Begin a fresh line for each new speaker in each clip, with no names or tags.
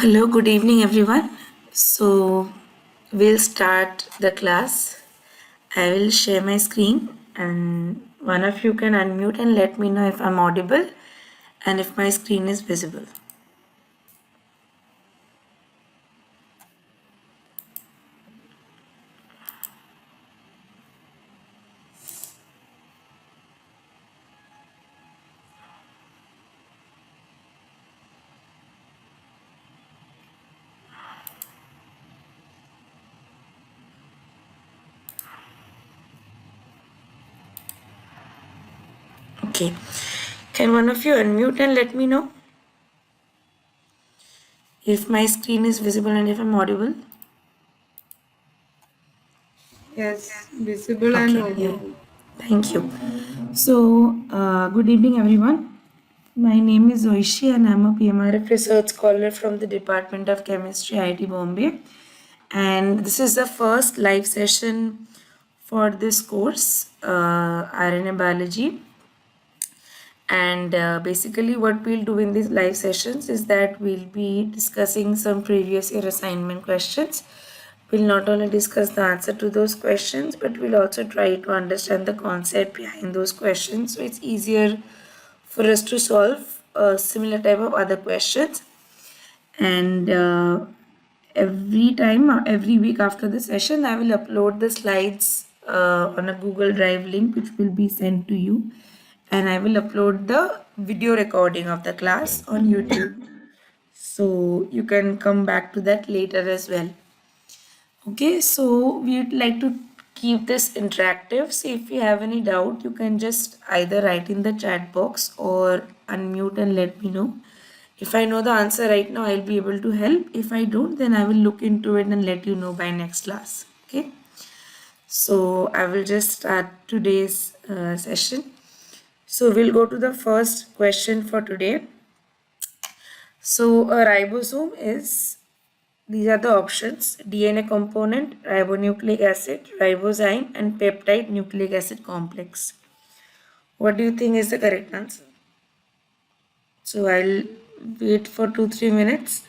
Hello, good evening, everyone. So, we'll start the class. I will share my screen, and one of you can unmute and let me know if I'm audible and if my screen is visible. Okay. Can one of you unmute and let me know if my screen is visible and if I'm audible?
Yes, visible and audible.
Thank you. So, good evening, everyone. My name is Aishi, and I'm a PMRF research scholar from the Department of Chemistry, IIT Bombay. And this is the first live session for this course, RNA Biology. And basically, what we'll do in these live sessions is that we'll be discussing some previous year assignment questions. We'll not only discuss the answer to those questions, but we'll also try to understand the concept behind those questions, so it's easier for us to solve a similar type of other questions. And every week after the session, I will upload the slides on a Google Drive link, which will be sent to you, and I will upload the video recording of the class on YouTube, so you can come back to that later as well. Okay, so we'd like to keep this interactive. So if you have any doubt, you can just either write in the chat box or unmute and let me know. If I know the answer right now, I'll be able to help. If I don't, then I will look into it and let you know by next class. Okay, so I will just start today's session. So we'll go to the first question for today. So a ribosome is, these are the options: DNA component, ribonucleic acid, ribozyme, and peptide nucleic acid complex. What do you think is the correct answer? So I'll wait for 2-3 minutes.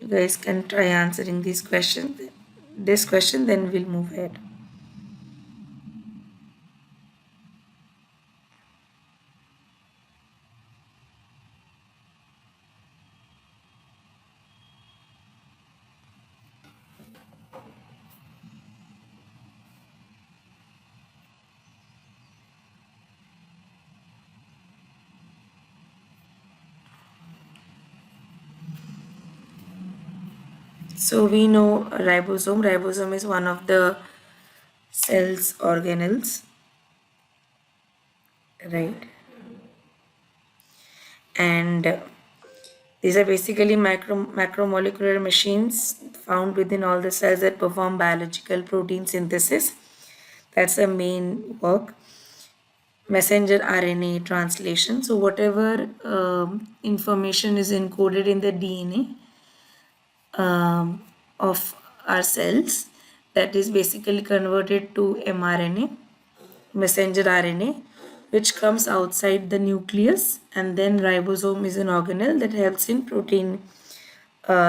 You guys can try answering these questions. This question, then we'll move ahead. So we know ribosome. Ribosome is one of the cell's organelles, right? And these are basically macromolecular machines found within all the cells that perform biological protein synthesis. That's the main work. Messenger RNA translation. So whatever information is encoded in the DNA of our cells, that is basically converted to mRNA, messenger RNA, which comes outside the nucleus, and then ribosome is an organelle that helps in protein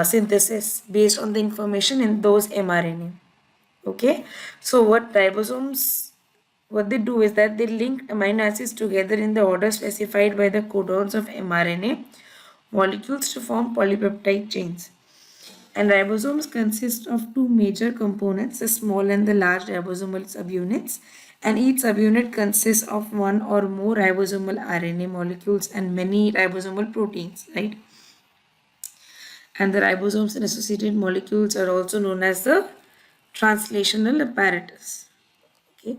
synthesis based on the information in those mRNA. Okay, so what they do is that they link amino acids together in the order specified by the codons of mRNA molecules to form polypeptide chains. And ribosomes consist of two major components, the small and the large ribosomal subunits. And each subunit consists of one or more ribosomal RNA molecules and many ribosomal proteins, right? And the ribosomes and associated molecules are also known as the translational apparatus. Okay.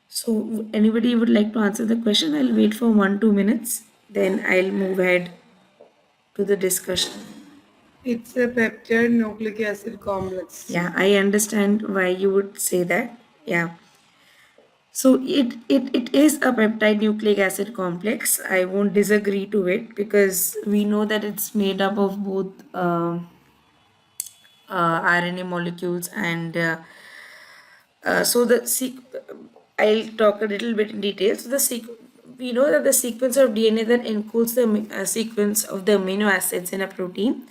So anybody would like to answer the question? I'll wait for 1-2 minutes. Then I'll move ahead to the discussion.
It's a peptide nucleic acid complex.
Yeah, I understand why you would say that. Yeah. So it is a peptide nucleic acid complex. I won't disagree to it because we know that it's made up of both RNA molecules and so I'll talk a little bit in detail. So we know that the sequence of DNA that encodes the sequence of the amino acids in a protein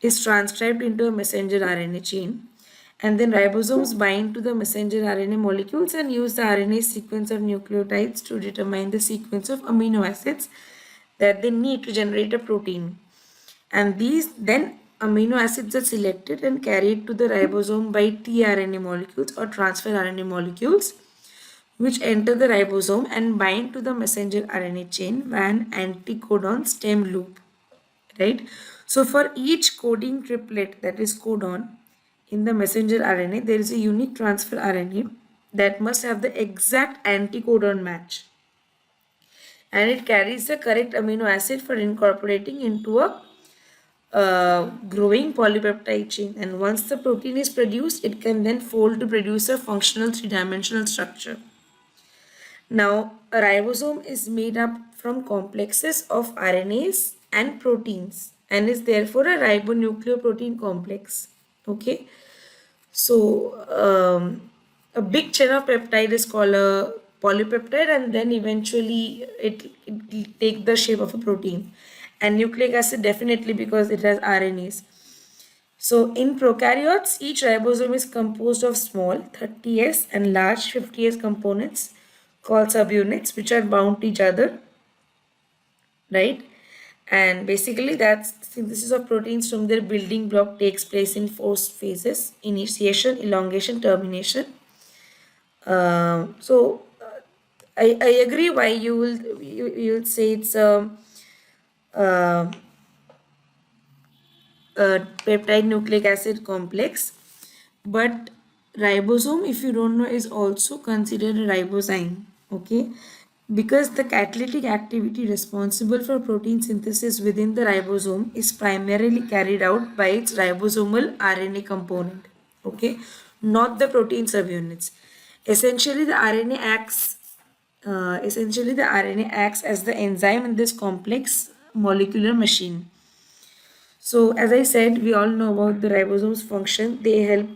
is transcribed into a messenger RNA chain. And then ribosomes bind to the messenger RNA molecules and use the RNA sequence of nucleotides to determine the sequence of amino acids that they need to generate a protein. And these then amino acids are selected and carried to the ribosome by tRNA molecules or transfer RNA molecules, which enter the ribosome and bind to the messenger RNA chain via an anticodon stem loop. Right? So for each coding triplet, that is codon, in the messenger RNA, there is a unique transfer RNA that must have the exact anticodon match. And it carries the correct amino acid for incorporating into a growing polypeptide chain. And once the protein is produced, it can then fold to produce a functional three-dimensional structure. Now, a ribosome is made up from complexes of RNAs and proteins and is therefore a ribonucleoprotein complex. Okay, so a big chain of peptide is called a polypeptide, and then eventually it will take the shape of a protein. And nucleic acid definitely, because it has RNAs. So in prokaryotes, each ribosome is composed of small 30S and large 50S components called subunits, which are bound to each other, right? And basically that's synthesis of proteins from their building block takes place in four phases: initiation, elongation, termination. I agree why you'll say it's uh, peptide nucleic acid complex, but ribosome, if you don't know, is also considered a ribozyme. Okay, because the catalytic activity responsible for protein synthesis within the ribosome is primarily carried out by its ribosomal RNA component. Okay, not the protein subunits. Essentially the RNA acts as the enzyme in this complex molecular machine. So, as I said, we all know about the ribosomes function. They help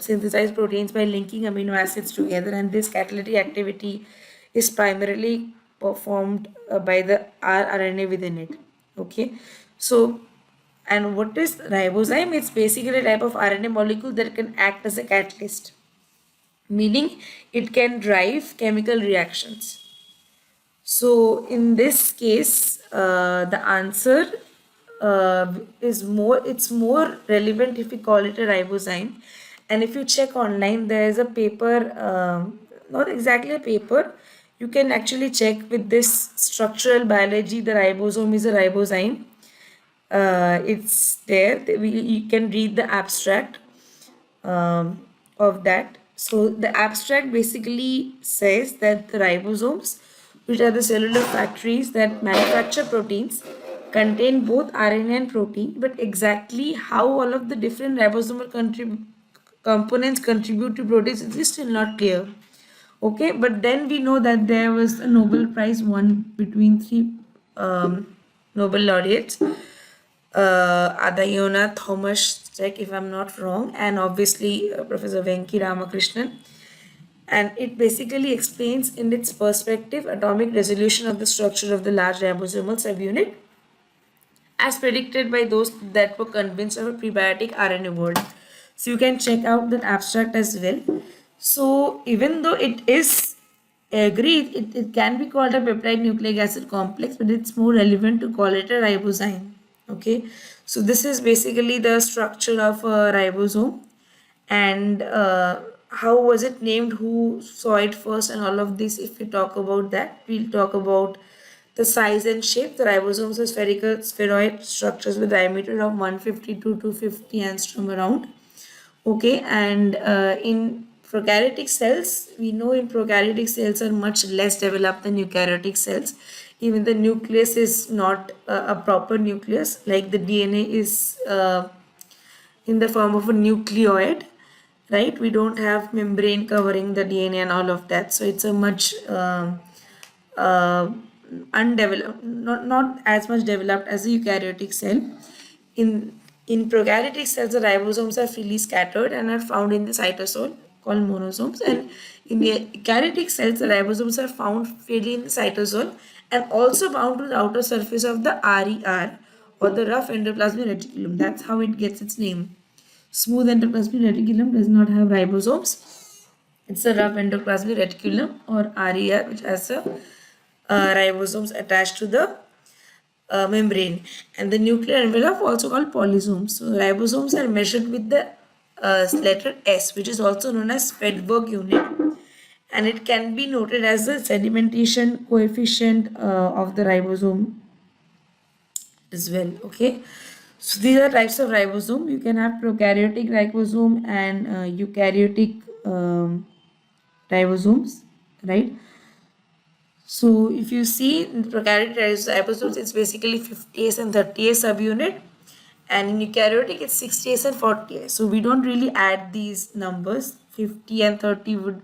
synthesize proteins by linking amino acids together, and this catalytic activity is primarily performed by the rRNA within it. Okay, so and what is ribozyme? It's basically a type of RNA molecule that can act as a catalyst, meaning it can drive chemical reactions. So in this case, the answer it's more relevant if we call it a ribozyme. And if you check online, there is a paper, not exactly a paper, you can actually check with this structural biology, the ribosome is a ribozyme. It's there, you can read the abstract of that. So the abstract basically says that the ribosomes, which are the cellular factories that manufacture proteins, contain both RNA and protein, but exactly how all of the different ribosomal components contribute to proteins is still not clear. Okay, but then we know that there was a Nobel Prize won between three Nobel laureates, Adayona Thomas Check, if I'm not wrong, and obviously Professor Venki Ramakrishnan. And it basically explains in its perspective atomic resolution of the structure of the large ribosomal subunit as predicted by those that were convinced of a prebiotic RNA world. So you can check out that abstract as well. So even though it is agreed, it can be called a peptide nucleic acid complex, but it's more relevant to call it a ribozyme. Okay, so this is basically the structure of a ribosome, and how was it named, who saw it first, and all of this. If we talk about that, we'll talk about the size and shape. The ribosomes are spherical spheroid structures with diameter of 150 to 250 angstrom around. Okay, and in prokaryotic cells, we know in prokaryotic cells are much less developed than eukaryotic cells. Even the nucleus is not a proper nucleus, like the DNA is in the form of a nucleoid, right? We don't have membrane covering the DNA and all of that, so it's a much uh, undeveloped, not as much developed as a eukaryotic cell. In prokaryotic cells, the ribosomes are freely scattered and are found in the cytosol called monosomes, and in the eukaryotic cells, the ribosomes are found freely in the cytosol and also bound to the outer surface of the RER or the rough endoplasmic reticulum. That's how it gets its name. Smooth endoplasmic reticulum does not have ribosomes. It's a rough endoplasmic reticulum or RER, which has a ribosomes attached to the membrane, and the nuclear envelope also called polysomes. So ribosomes are measured with the letter S, which is also known as Fedberg unit, and it can be noted as the sedimentation coefficient of the ribosome as well. Okay, so these are types of ribosome. You can have prokaryotic ribosome and eukaryotic ribosomes, right? So if you see in prokaryotic ribosomes, it's basically 50S and 30S subunit, and in eukaryotic it's 60S and 40S. So we don't really add these numbers. 50 and 30 would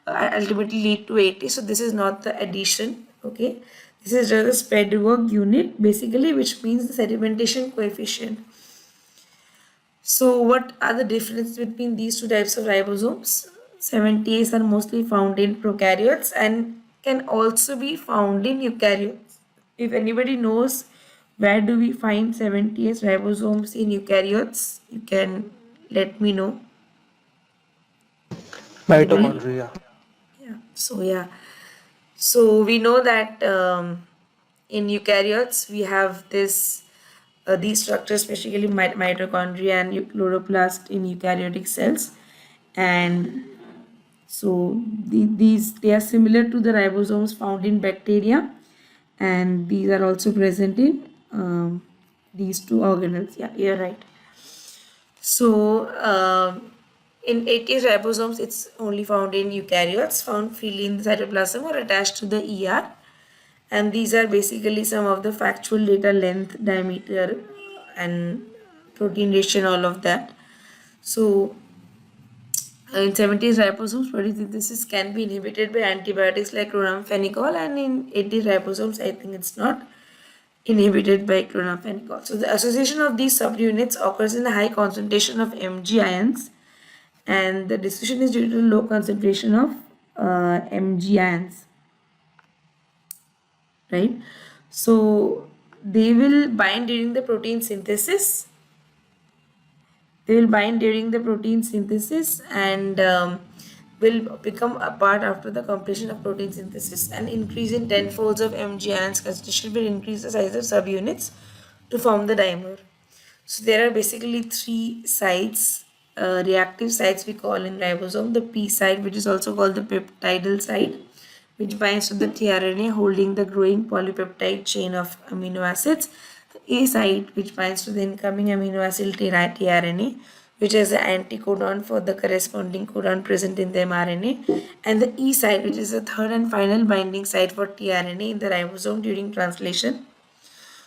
ultimately lead to 80. So this is not the addition. Okay, this is just a spread work unit basically, which means the sedimentation coefficient. So what are the differences between these two types of ribosomes? 70As are mostly found in prokaryotes and can also be found in eukaryotes. If anybody knows where do we find 70S ribosomes in eukaryotes, you can let me know. Anybody?
Mitochondria.
Yeah. So we know that in eukaryotes we have these structures, especially mitochondria and chloroplast in eukaryotic cells, and so these they are similar to the ribosomes found in bacteria, and these are also present in these two organelles. Yeah, you're right. So, in 80 ribosomes, it's only found in eukaryotes, found freely in the cytoplasm or attached to the ER. And these are basically some of the factual data: length, diameter, and protein ratio, and all of that. So, in 70 ribosomes, protein synthesis can be inhibited by antibiotics like chloramphenicol, and in 80 ribosomes, I think it's not inhibited by chloramphenicol. So the association of these subunits occurs in a high concentration of Mg ions, and the dissociation is due to low concentration of Mg ions, right? So they will bind during the protein synthesis. They will bind during the protein synthesis and will become apart after the completion of protein synthesis. An increase in tenfolds of Mg ions concentration will increase the size of subunits to form the dimer. So there are basically three sites, reactive sites we call in ribosome. The P site, which is also called the peptidal site, which binds to the tRNA holding the growing polypeptide chain of amino acids. The A site, which binds to the incoming amino acid tRNA, which has the anticodon for the corresponding codon present in the mRNA, and the E site, which is the third and final binding site for tRNA in the ribosome during translation.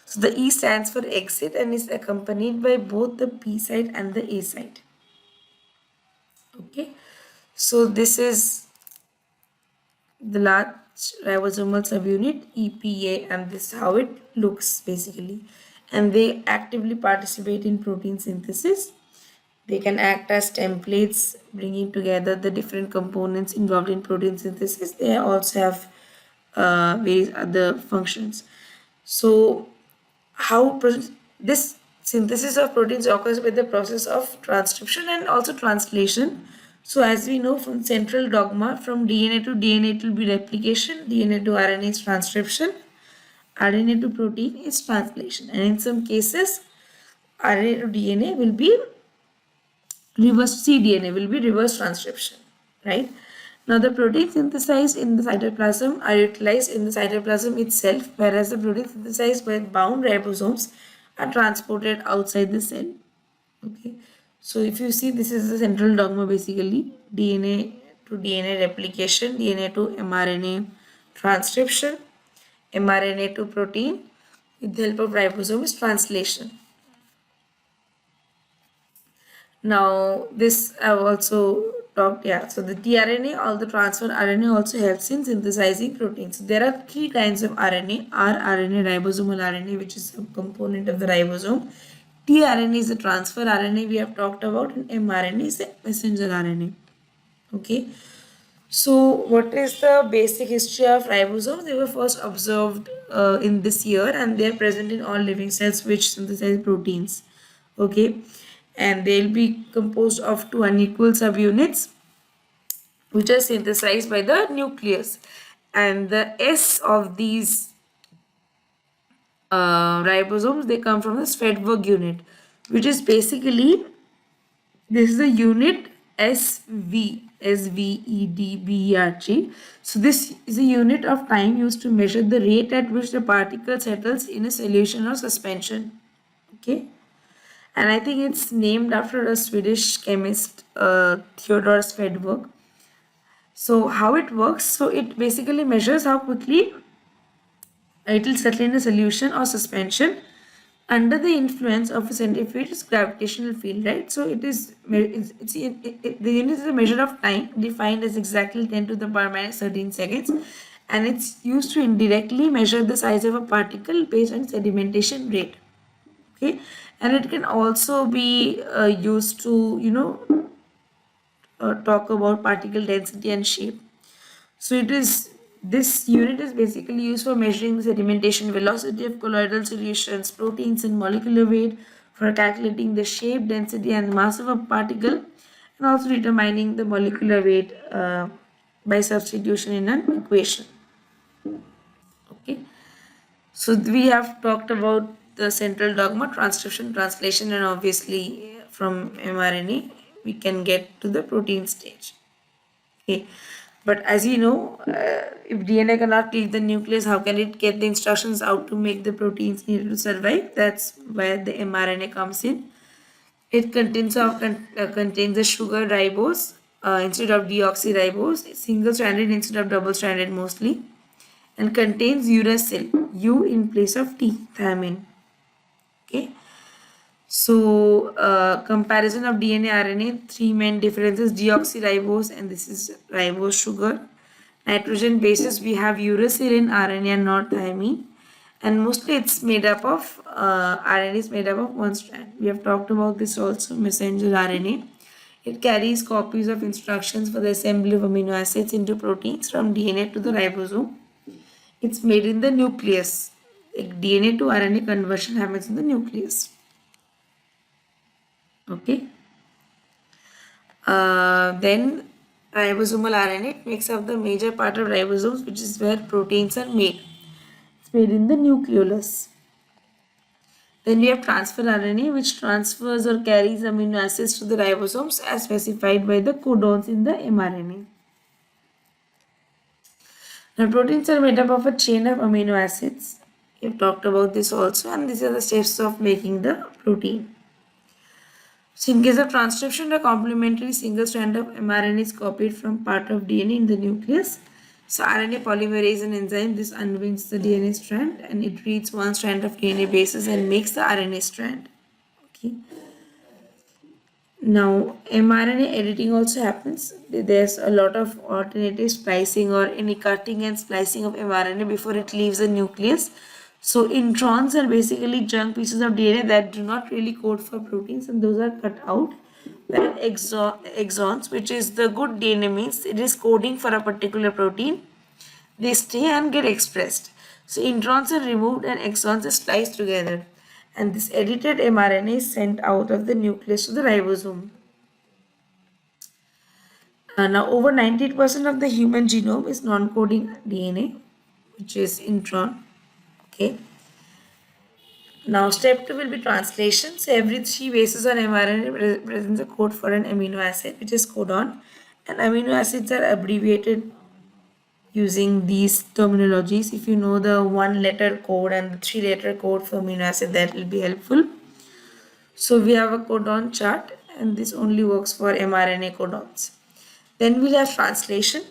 So the E stands for exit and is accompanied by both the P site and the A site. Okay, so this is the large ribosomal subunit EPA, and this is how it looks basically. And they actively participate in protein synthesis. They can act as templates, bringing together the different components involved in protein synthesis. They also have various other functions. So this synthesis of proteins occurs with the process of transcription and also translation. So as we know from central dogma, from DNA to DNA it will be replication, DNA to RNA is transcription, RNA to protein is translation, and in some cases RNA to DNA will be reverse, cDNA will be reverse transcription, right? Now the protein synthesized in the cytoplasm are utilized in the cytoplasm itself, whereas the protein synthesized by bound ribosomes are transported outside the cell. Okay, so if you see, this is the central dogma basically: DNA to DNA replication, DNA to mRNA transcription, mRNA to protein with the help of ribosome is translation. Now this I've also talked, yeah. So the tRNA, all the transfer RNA also helps in synthesizing proteins. So there are three kinds of RNA: rRNA, ribosomal RNA, which is a component of the ribosome. tRNA is the transfer RNA we have talked about, and mRNA is the messenger RNA. Okay. So, what is the basic history of ribosomes? They were first observed in this year, and they are present in all living cells which synthesize proteins. Okay, and they'll be composed of two unequal subunits which are synthesized by the nucleus. And the S of these ribosomes, they come from the Svedberg unit, which is basically, this is the unit SVEDBERG. So this is a unit of time used to measure the rate at which the particle settles in a solution or suspension. Okay, and I think it's named after a Swedish chemist, Theodor Svedberg. So how it works? So it basically measures how quickly it will settle in a solution or suspension under the influence of a centrifuge's gravitational field, right? So it is the unit is a measure of time defined as exactly 10 to the power minus 13 seconds, and it's used to indirectly measure the size of a particle based on sedimentation rate. Okay, and it can also be used to talk about particle density and shape. So it is, this unit is basically used for measuring the sedimentation velocity of colloidal solutions, proteins, and molecular weight, for calculating the shape, density, and mass of a particle, and also determining the molecular weight by substitution in an equation. Okay. So we have talked about the central dogma, transcription, translation, and obviously from mRNA we can get to the protein stage. Okay. But as you know, if DNA cannot leave the nucleus, how can it get the instructions out to make the proteins needed to survive? That's where the mRNA comes in. It contains the sugar ribose instead of deoxyribose, single-stranded instead of double-stranded mostly, and contains uracil, U in place of T, thymine. Okay. So, comparison of DNA RNA, three main differences: deoxyribose, and this is ribose sugar. Nitrogen bases, we have uracil RNA and not thymine. And mostly it's made up of, RNA is made up of one strand. We have talked about this also, messenger RNA. It carries copies of instructions for the assembly of amino acids into proteins from DNA to the ribosome. It's made in the nucleus. Like DNA to RNA conversion happens in the nucleus. Okay. Then ribosomal RNA makes up the major part of ribosomes, which is where proteins are made. It's made in the nucleolus. Then we have transfer RNA, which transfers or carries amino acids to the ribosomes as specified by the codons in the mRNA. Now, proteins are made up of a chain of amino acids. We have talked about this also, and these are the steps of making the protein. So in case of transcription, a complementary single strand of mRNA is copied from part of DNA in the nucleus. So RNA polymerase an enzyme. This unwinds the DNA strand and it reads one strand of DNA bases and makes the RNA strand. Okay. Now mRNA editing also happens. There's a lot of alternative splicing or any cutting and splicing of mRNA before it leaves the nucleus. So introns are basically chunk pieces of DNA that do not really code for proteins, and those are cut out. Where exons, which is the good DNA, means it is coding for a particular protein, they stay and get expressed. So introns are removed and exons are spliced together. And this edited mRNA is sent out of the nucleus to the ribosome. Now over 98% of the human genome is non-coding DNA, which is intron. Okay. Now step 2 will be translation. So every 3 bases on mRNA presents a code for an amino acid, which is codon. And amino acids are abbreviated using these terminologies. If you know the 1-letter code and the 3-letter code for amino acid, that will be helpful. So we have a codon chart, and this only works for mRNA codons. Then we'll have translation,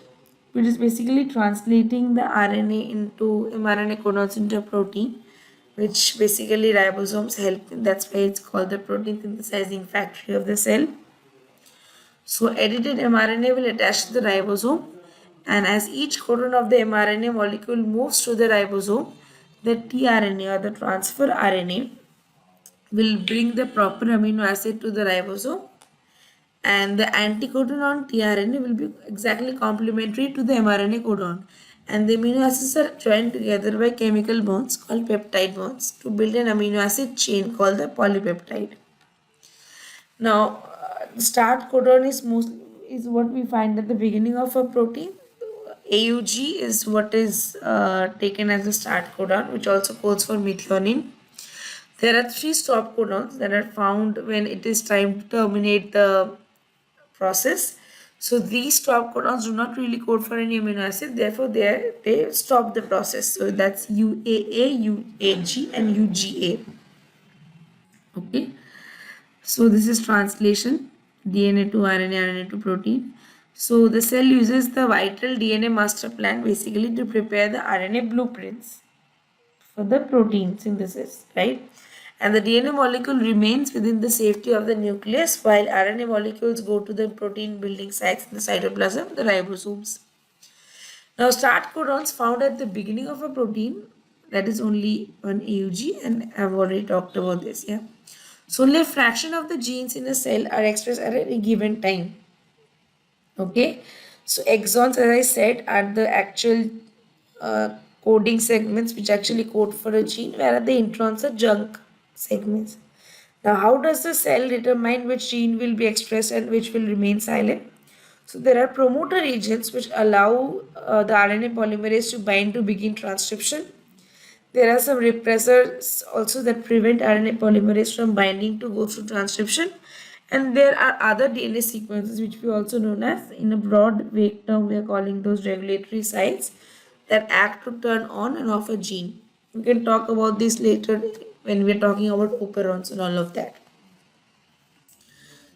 which is basically translating the RNA into mRNA codons into a protein, which basically ribosomes help in. That's why it's called the protein synthesizing factory of the cell. So edited mRNA will attach to the ribosome, and as each codon of the mRNA molecule moves to the ribosome, the tRNA or the transfer RNA will bring the proper amino acid to the ribosome, and the anticodon on tRNA will be exactly complementary to the mRNA codon. And the amino acids are joined together by chemical bonds called peptide bonds to build an amino acid chain called the polypeptide. Now, the start codon is what we find at the beginning of a protein. AUG is what is taken as the start codon, which also codes for methionine. There are three stop codons that are found when it is time to terminate the process. So these stop codons do not really code for any amino acid, therefore they stop the process. So that's UAA, UAG, and UGA. Okay. So this is translation, DNA to RNA, RNA to protein. So the cell uses the vital DNA master plan basically to prepare the RNA blueprints for the protein synthesis, right? And the DNA molecule remains within the safety of the nucleus while RNA molecules go to the protein building sites in the cytoplasm, the ribosomes. Now, start codons found at the beginning of a protein, that is only one AUG, and I've already talked about this, yeah. So, only a fraction of the genes in a cell are expressed at any given time. Okay, so exons, as I said, are the actual uh, coding segments which actually code for a gene, whereas the introns are junk segments. Now, how does the cell determine which gene will be expressed and which will remain silent? So, there are promoter agents which allow the RNA polymerase to bind to begin transcription. There are some repressors also that prevent RNA polymerase from binding to go through transcription. And there are other DNA sequences which we also known as, in a broad vague term, we are calling those regulatory sites that act to turn on and off a gene. We can talk about this later when we are talking about operons and all of that.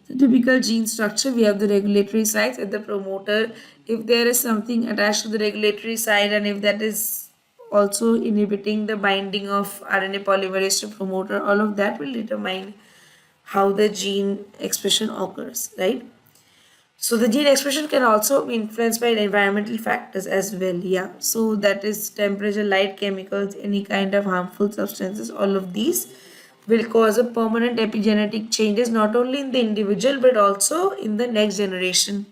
The typical gene structure, we have the regulatory sites at the promoter. If there is something attached to the regulatory site and if that is also inhibiting the binding of RNA polymerase to promoter, all of that will determine how the gene expression occurs, right? So the gene expression can also be influenced by environmental factors as well, yeah. So that is temperature, light, chemicals, any kind of harmful substances, all of these will cause a permanent epigenetic changes not only in the individual but also in the next generation.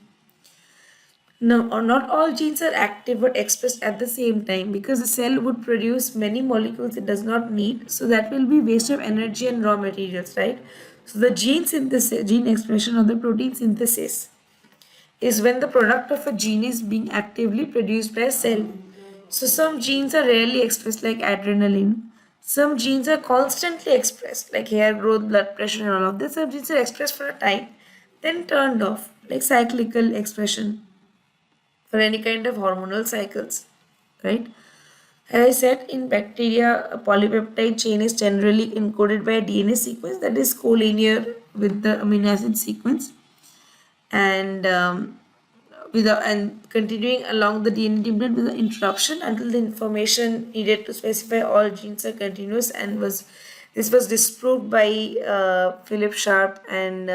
Now, not all genes are active but expressed at the same time because the cell would produce many molecules it does not need. So that will be waste of energy and raw materials, right? So the gene synthesis, gene expression or the protein synthesis is when the product of a gene is being actively produced by a cell. So some genes are rarely expressed like adrenaline. Some genes are constantly expressed like hair growth, blood pressure and all of this. Some genes are expressed for a time, then turned off like cyclical expression for any kind of hormonal cycles, right? As I said, in bacteria, a polypeptide chain is generally encoded by a DNA sequence that is collinear with the amino acid sequence, and and continuing along the DNA template with the interruption until the information needed to specify all genes are continuous, and this was disproved by Philip Sharp and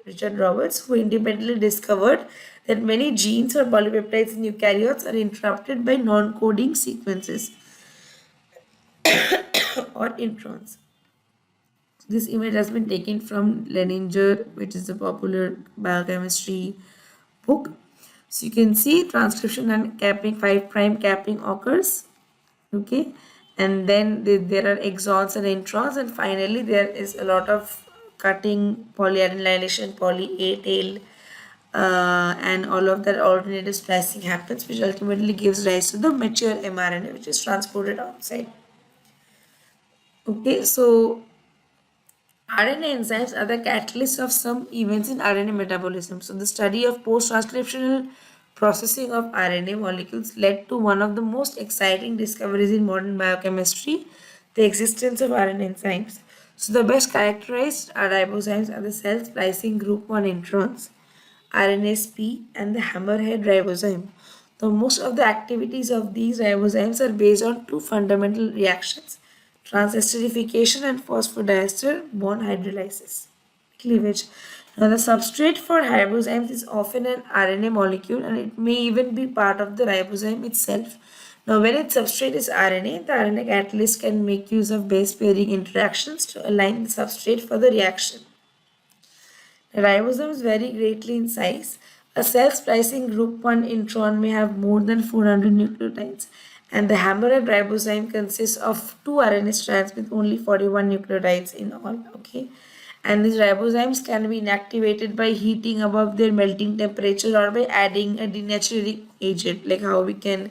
Richard Roberts, who independently discovered that many genes or polypeptides in eukaryotes are interrupted by non-coding sequences or introns. This image has been taken from Leninger, which is a popular biochemistry book. So you can see transcription and capping, 5' capping occurs. Okay, and then there are exons and introns, and finally there is a lot of cutting, polyadenylation, poly A tail, and all of that alternative splicing happens, which ultimately gives rise to the mature mRNA, which is transported outside. Okay, so RNA enzymes are the catalysts of some events in RNA metabolism. So, the study of post transcriptional processing of RNA molecules led to one of the most exciting discoveries in modern biochemistry, the existence of RNA enzymes. So, the best characterized are ribozymes are the cell splicing group 1 introns, RNase-P, and the hammerhead ribozyme. The most of the activities of these ribozymes are based on two fundamental reactions: transesterification and phosphodiester bond hydrolysis, cleavage. Now, the substrate for ribozymes is often an RNA molecule and it may even be part of the ribozyme itself. Now, when its substrate is RNA, the RNA catalyst can make use of base pairing interactions to align the substrate for the reaction. Ribosomes vary greatly in size. A self-splicing group 1 intron may have more than 400 nucleotides, and the hammerhead ribosome consists of two RNA strands with only 41 nucleotides in all. Okay, and these ribosomes can be inactivated by heating above their melting temperature or by adding a denaturing agent, like how we denature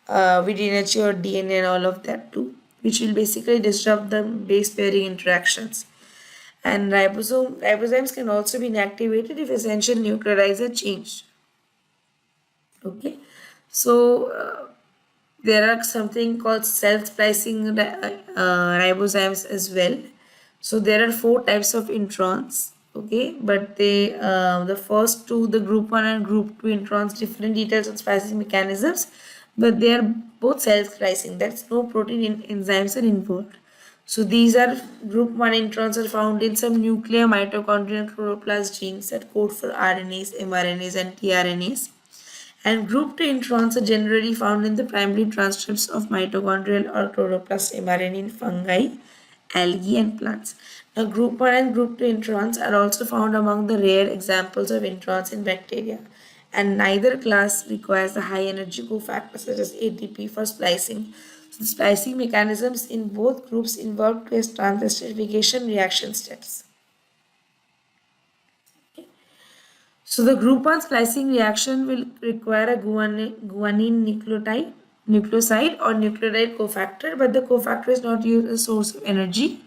DNA and all of that too, which will basically disrupt the base pairing interactions. And ribosomes can also be inactivated if essential nucleotides are changed. Okay, so there are something called self-splicing ribosomes as well. So there are four types of introns. Okay, but the first two, the group 1 and group 2 introns, different details on splicing mechanisms, but they are both self-splicing. That's no protein enzymes are involved. So these are group 1 introns are found in some nuclear, mitochondrial, and chloroplast genes that code for RNAs, mRNAs, and tRNAs. And group 2 introns are generally found in the primary transcripts of mitochondrial or chloroplast mRNA in fungi, algae, and plants. Now, group 1 and group 2 introns are also found among the rare examples of introns in bacteria, and neither class requires a high energy cofactor such as ATP for splicing. So, the splicing mechanisms in both groups involve two transesterification reaction steps. So the group 1 splicing reaction will require a guanine nucleoside or nucleotide cofactor, but the cofactor is not used as a source of energy.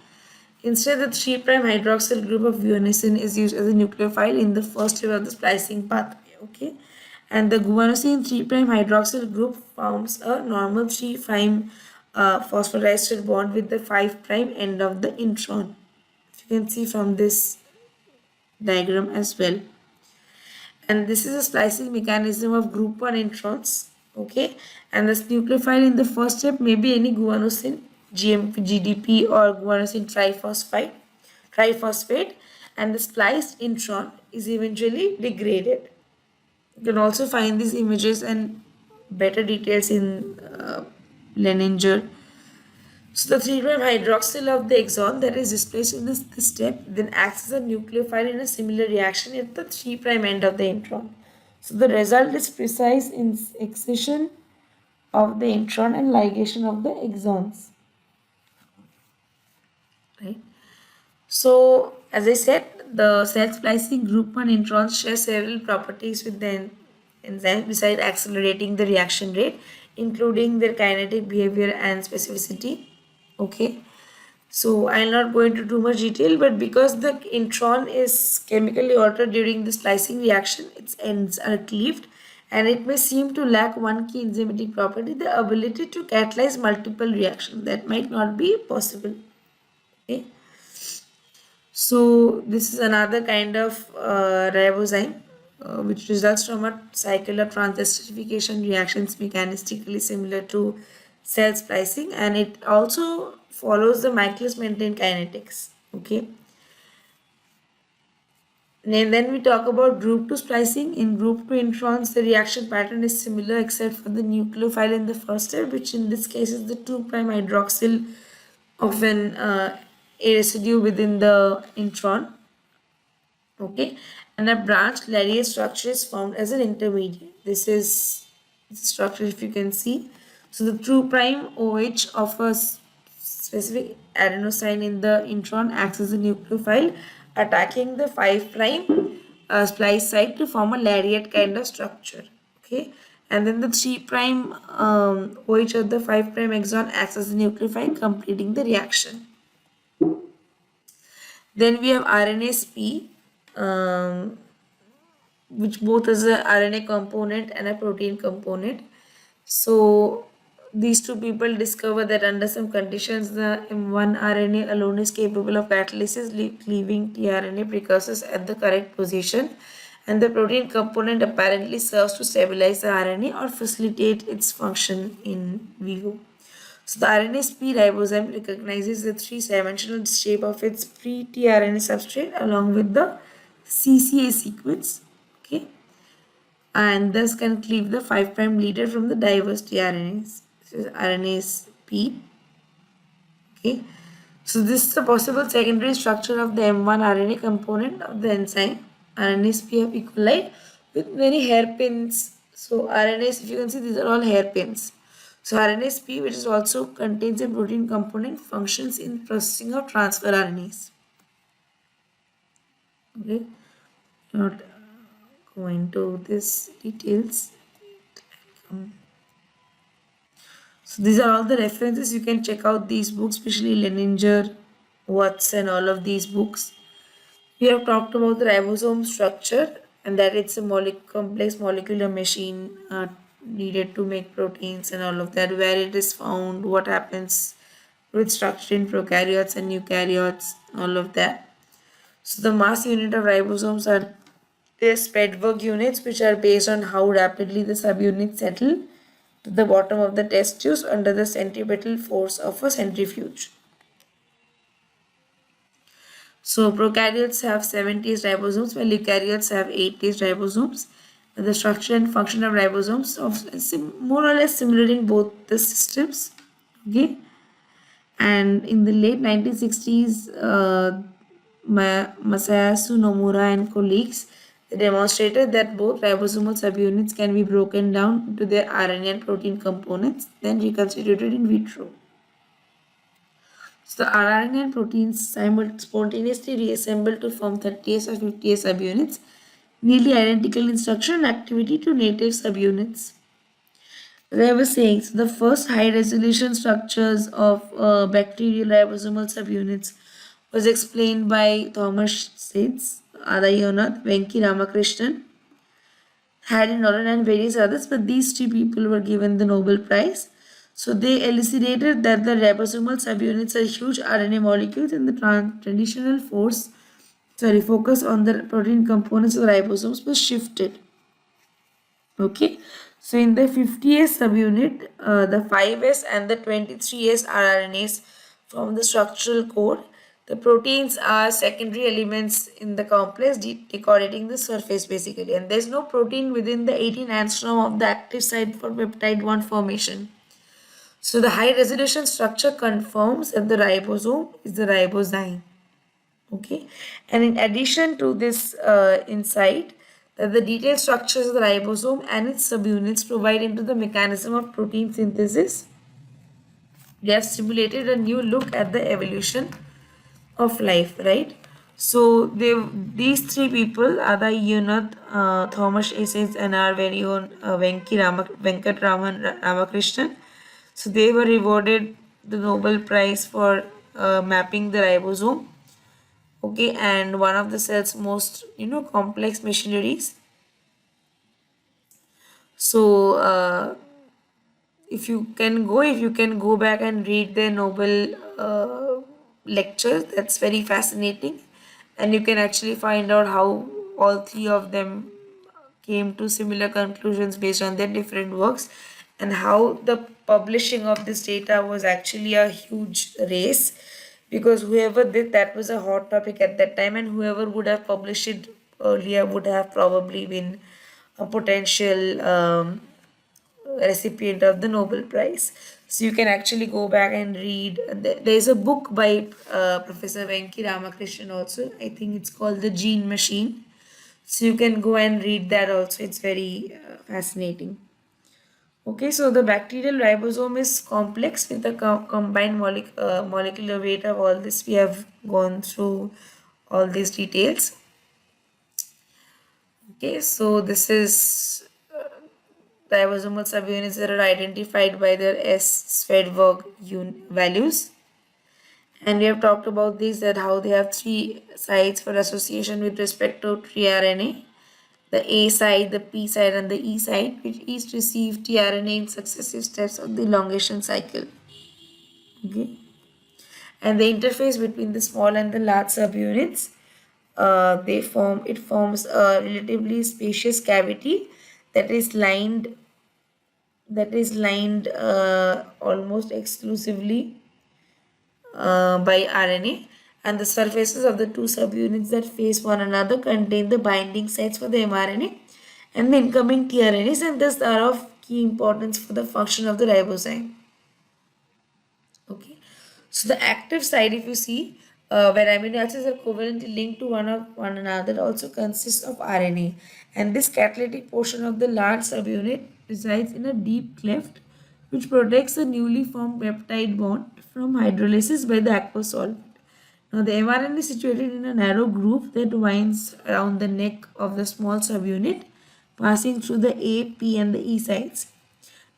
Instead, the 3' hydroxyl group of guanosine is used as a nucleophile in the first step of the splicing pathway. Okay, and the guanosine 3' hydroxyl group forms a normal 3' phosphodiester bond with the 5' end of the intron. You can see from this diagram as well, and this is a splicing mechanism of group 1 introns. Okay, and this nucleophile in the first step may be any guanosine, GMP, GDP, or guanosine triphosphate, and the spliced intron is eventually degraded. You can also find these images and better details in Leninger. So the 3' hydroxyl of the exon that is displaced in this step then acts as a nucleophile in a similar reaction at the 3' end of the intron. So the result is precise in excision of the intron and ligation of the exons. Right. So as I said, the self-splicing group 1 introns share several properties with the enzyme besides accelerating the reaction rate, including their kinetic behavior and specificity. Okay. So I'll not go into too much detail, but because the intron is chemically altered during the splicing reaction, its ends are cleaved, and it may seem to lack one key enzymatic property, the ability to catalyze multiple reactions. That might not be possible. Okay. So this is another kind of ribosome, which results from a cycle of transesterification reactions mechanistically similar to cell splicing, and it also follows the Michaelis-Menten kinetics. Okay. And then we talk about group 2 splicing. In group 2 introns, the reaction pattern is similar except for the nucleophile in the first step, which in this case is the 2' hydroxyl of a residue within the intron. Okay, and a branched linear structure is formed as an intermediate. This is the structure, if you can see. So the 2' OH of a specific adenosine in the intron acts as a nucleophile, attacking the 5' splice site to form a lariat kind of structure. Okay, and then the 3' OH of the 5' exon acts as a nucleophile, completing the reaction. Then we have RNA-sp, which both is a RNA component and a protein component. So these two people discover that under some conditions the M1 RNA alone is capable of catalysis, leaving tRNA precursors at the correct position, and the protein component apparently serves to stabilize the RNA or facilitate its function in vivo. So the RNA-sp ribosome recognizes the three-dimensional shape of its pre-tRNA substrate along with the CCA sequence. Okay, and thus can cleave the 5' leader from the diverse tRNAs. This is RNA-sp. Okay, so this is the possible secondary structure of the M1 RNA component of the enzyme. RNAsP have E. coli with many hairpins. So RNAs, if you can see, these are all hairpins. So RNAsP, which is also contains a protein component, functions in processing of transfer RNAs. Okay, not go into this details. So these are all the references. You can check out these books, especially Leninger, Watts, and all of these books. We have talked about the ribosome structure and that it's a complex molecular machine needed to make proteins and all of that, where it is found, what happens with structure in prokaryotes and eukaryotes, all of that. So the mass unit of ribosomes are their Spedberg units, which are based on how rapidly the subunits settle to the bottom of the test tubes under the centripetal force of a centrifuge. So prokaryotes have 70 ribosomes, while eukaryotes have 80 ribosomes. And the structure and function of ribosomes more or less similar in both the systems. Okay, and in the late 1960s, Masayasu Nomura and colleagues demonstrated that both ribosomal subunits can be broken down into their RNA and protein components, then reconstituted in vitro. So the RNA and proteins spontaneously reassemble to form 30S or 50S subunits, nearly identical in structure and activity to native subunits. As I was saying, so the first high resolution structures of bacterial ribosomal subunits was explained by Thomas Seitz, Arayonath, Venki Ramakrishnan, Harry Nolan, and various others, but these three people were given the Nobel Prize. So they elucidated that the ribosomal subunits are huge RNA molecules and the traditional focus on the protein components of the ribosomes was shifted. Okay, so in the 50S subunit, the 5S and the 23S are RNAs from the structural code. The proteins are secondary elements in the complex decorating the surface basically, and there's no protein within the 18 angstrom of the active site for peptide 1 formation. So the high resolution structure confirms that the ribosome is the ribozyme. Okay, and in addition to this insight, that the detailed structures of the ribosome and its subunits provide into the mechanism of protein synthesis. They have stimulated a new look at the evolution of life, right? So these three people are the Yunath, Thomas Essex, and our very own Venkatraman Ramakrishnan. So they were rewarded the Nobel Prize for mapping the ribosome. Okay, and one of the cell's most complex machineries. So if you can go back and read their Nobel lectures, that's very fascinating, and you can actually find out how all three of them came to similar conclusions based on their different works, and how the publishing of this data was actually a huge race, because whoever did that was a hot topic at that time, and whoever would have published it earlier would have probably been a potential recipient of the Nobel Prize. So you can actually go back and read. There's a book by Professor Venki Ramakrishnan also. I think it's called The Gene Machine. So you can go and read that also. It's very fascinating. Okay, so the bacterial ribosome is complex with the combined molecular weight of all this. We have gone through all these details. Okay, so this is ribosomal subunits that are identified by their S-Swedberg values. And we have talked about these, that how they have three sites for association with respect to tRNA. The A site, the P site, and the E site, which each receive tRNA in successive steps of the elongation cycle. Okay. And the interface between the small and the large subunits, it forms a relatively spacious cavity that is lined almost exclusively by RNA, and the surfaces of the two subunits that face one another contain the binding sites for the mRNA and the incoming tRNAs, and thus are of key importance for the function of the ribozyme. Okay, so the active site, if you see, where amino acids are covalently linked to one another, also consists of RNA. And this catalytic portion of the large subunit resides in a deep cleft which protects the newly formed peptide bond from hydrolysis by the aqueous solvent. Now, the mRNA is situated in a narrow groove that winds around the neck of the small subunit, passing through the A, P, and the E sites.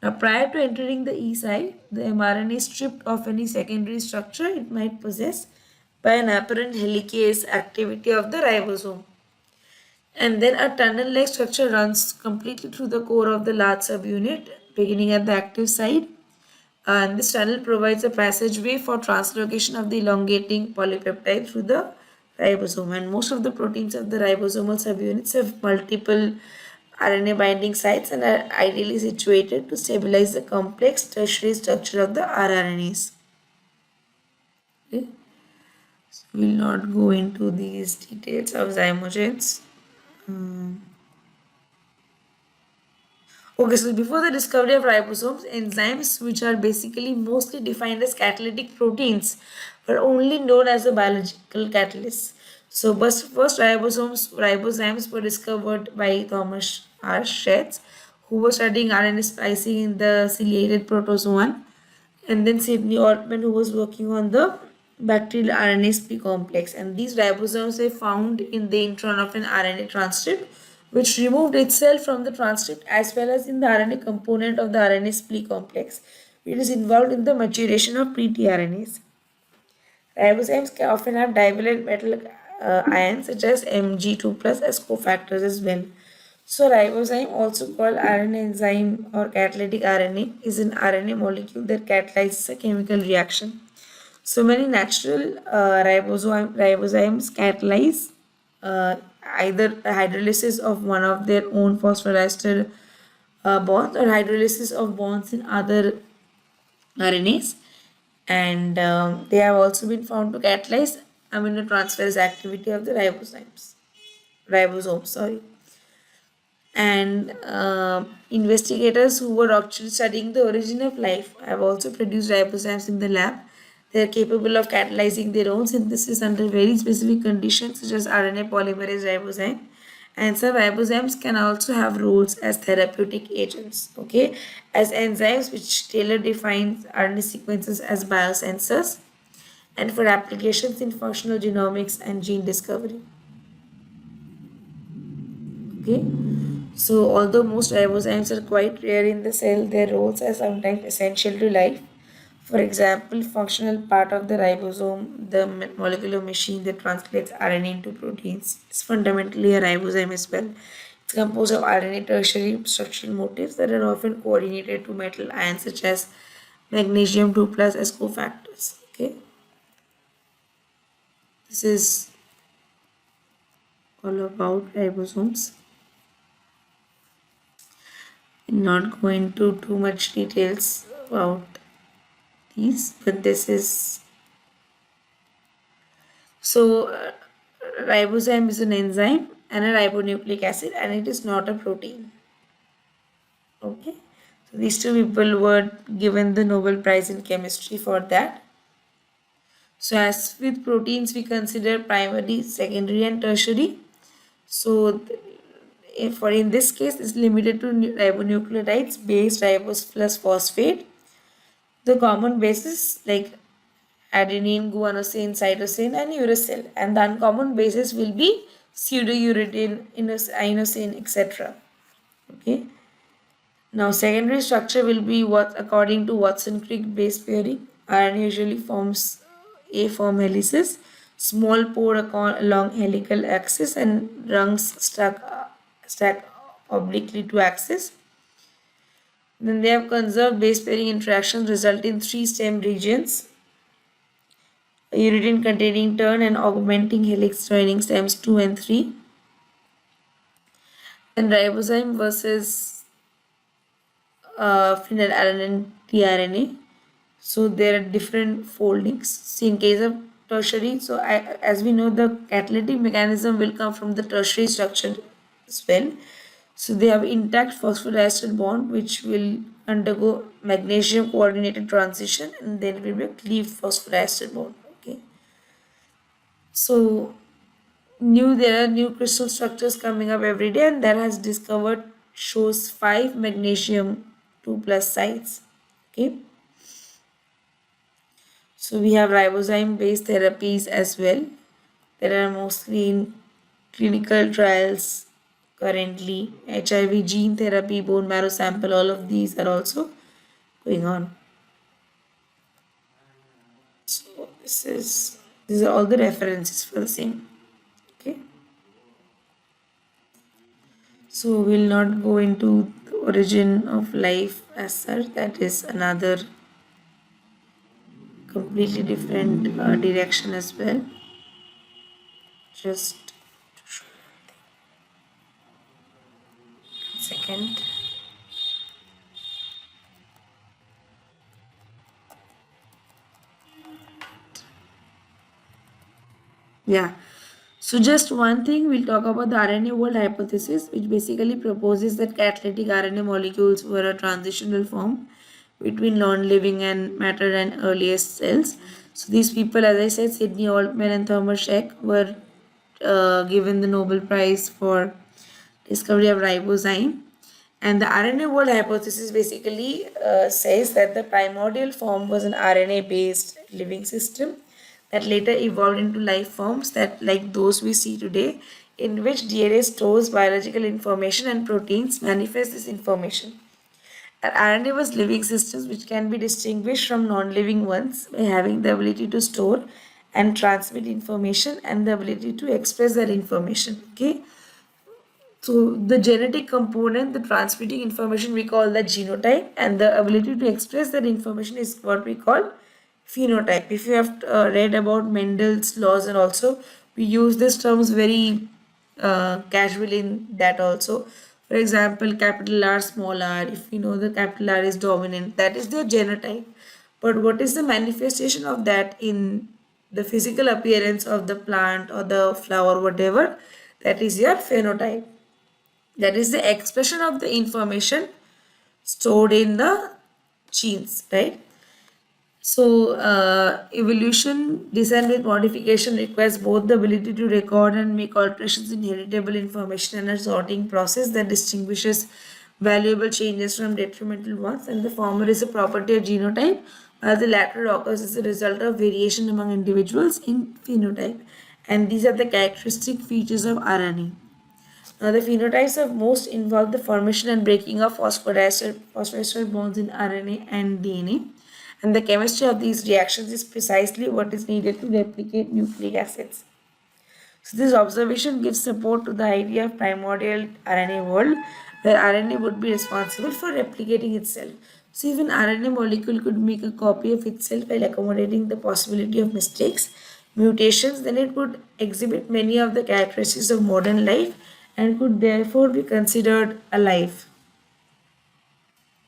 Now, prior to entering the E site, the mRNA is stripped of any secondary structure it might possess by an apparent helicase activity of the ribosome. And then a tunnel-like structure runs completely through the core of the large subunit, beginning at the active site. And this tunnel provides a passageway for translocation of the elongating polypeptide through the ribosome. And most of the proteins of the ribosomal subunits have multiple RNA binding sites and are ideally situated to stabilize the complex tertiary structure of the rRNAs. Okay. So we will not go into these details of zymogens. Okay, so before the discovery of ribosomes, enzymes, which are basically mostly defined as catalytic proteins, were only known as a biological catalyst. So, first ribozymes were discovered by Thomas R. Schetz, who was studying RNA splicing in the ciliated protozoan, and then Sidney Ortman, who was working on the bacterial RNA split complex. And these ribosomes were found in the intron of an RNA transcript, which removed itself from the transcript as well as in the RNA component of the RNA split complex, which is involved in the maturation of pre-tRNAs. Ribozymes can often have divalent metal ions such as Mg2 plus as cofactors as well. So ribozyme, also called RNA enzyme or catalytic RNA, is an RNA molecule that catalyzes a chemical reaction. So many natural ribozymes catalyze either hydrolysis of one of their own phosphoryster bonds or hydrolysis of bonds in other RNAs, and they have also been found to catalyze aminotransferase activity of the ribosomes. Sorry, and investigators who were actually studying the origin of life have also produced ribozymes in the lab. They are capable of catalyzing their own synthesis under very specific conditions, such as RNA polymerase ribozyme. And some ribozymes can also have roles as therapeutic agents, okay, as enzymes which tailor define RNA sequences as biosensors, and for applications in functional genomics and gene discovery. Okay, so although most ribozymes are quite rare in the cell, their roles are sometimes essential to life. For example, functional part of the ribosome, the molecular machine that translates RNA into proteins, is fundamentally a ribozyme as well. It's composed of RNA tertiary structural motifs that are often coordinated to metal ions such as magnesium 2 plus as cofactors. Okay, this is all about ribosomes. Not go into too much details about these, but this is so ribosome is an enzyme and a ribonucleic acid, and it is not a protein. Okay, so these two people were given the Nobel Prize in chemistry for that. So as with proteins, we consider primary, secondary, and tertiary. So for in this case, it's limited to ribonucleotides, base, ribose plus phosphate. The common bases like adenine, guanosine, cytosine, and uracil, and the uncommon bases will be pseudouridine, inosine, etc. Okay. Now, secondary structure will be what according to Watson-Crick base pairing. RNA usually forms A-form helices, small pore along helical axis, and rungs stack obliquely to axis. Then they have conserved base pairing interactions result in three stem regions: uridine containing turn and augmenting helix joining stems 2 and 3. Then ribozyme versus phenylalanine tRNA. So there are different foldings. See, in case of tertiary, so as we know, the catalytic mechanism will come from the tertiary structure as well. So they have intact phosphodiester bond which will undergo magnesium coordinated transition, and then it will be a cleaved phosphodiester bond. Okay. So there are new crystal structures coming up every day, and that has discovered shows 5 magnesium 2 plus sites. Okay, so we have ribozyme based therapies as well. There are mostly in clinical trials currently. HIV gene therapy, bone marrow sample, all of these are also going on. So these are all the references for the same. Okay. So we'll not go into the origin of life as such. That is another completely different direction as well. Just a second. Yeah. So just one thing, we'll talk about the RNA world hypothesis, which basically proposes that catalytic RNA molecules were a transitional form between non-living and matter and earliest cells. So these people, as I said, Sidney Altman and Thomas Sheck, were given the Nobel Prize for discovery of ribozyme. And the RNA world hypothesis basically says that the primordial form was an RNA based living system that later evolved into life forms that like those we see today, in which DNA stores biological information and proteins manifest this information. And RNA was living systems which can be distinguished from non-living ones by having the ability to store and transmit information and the ability to express that information. Okay, so the genetic component, the transmitting information, we call that genotype, and the ability to express that information is what we call phenotype. If you have read about Mendel's laws, and also we use these terms very casually in that also. For example, capital R, small r. If we know the capital R is dominant, that is their genotype. But what is the manifestation of that in the physical appearance of the plant or the flower, whatever? That is your phenotype. That is the expression of the information stored in the genes, right? So, evolution designed with modification requires both the ability to record and make alterations in heritable information and a sorting process that distinguishes valuable changes from detrimental ones. And the former is a property of genotype, while the latter occurs as a result of variation among individuals in phenotype. And these are the characteristic features of RNA. Now, the phenotypes of most involve the formation and breaking of phosphodiester bonds in RNA and DNA. And the chemistry of these reactions is precisely what is needed to replicate nucleic acids. So, this observation gives support to the idea of primordial RNA world, where RNA would be responsible for replicating itself. So, if an RNA molecule could make a copy of itself while accommodating the possibility of mistakes, mutations, then it would exhibit many of the characteristics of modern life and could therefore be considered alive.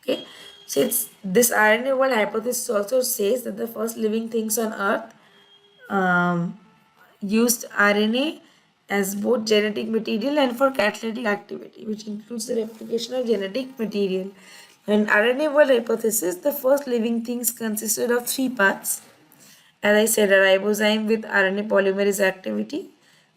Okay, so it's this RNA world hypothesis also says that the first living things on Earth um, used RNA as both genetic material and for catalytic activity, which includes the replication of genetic material. In RNA world hypothesis, the first living things consisted of 3 parts. As I said, a ribozyme with RNA polymerase activity.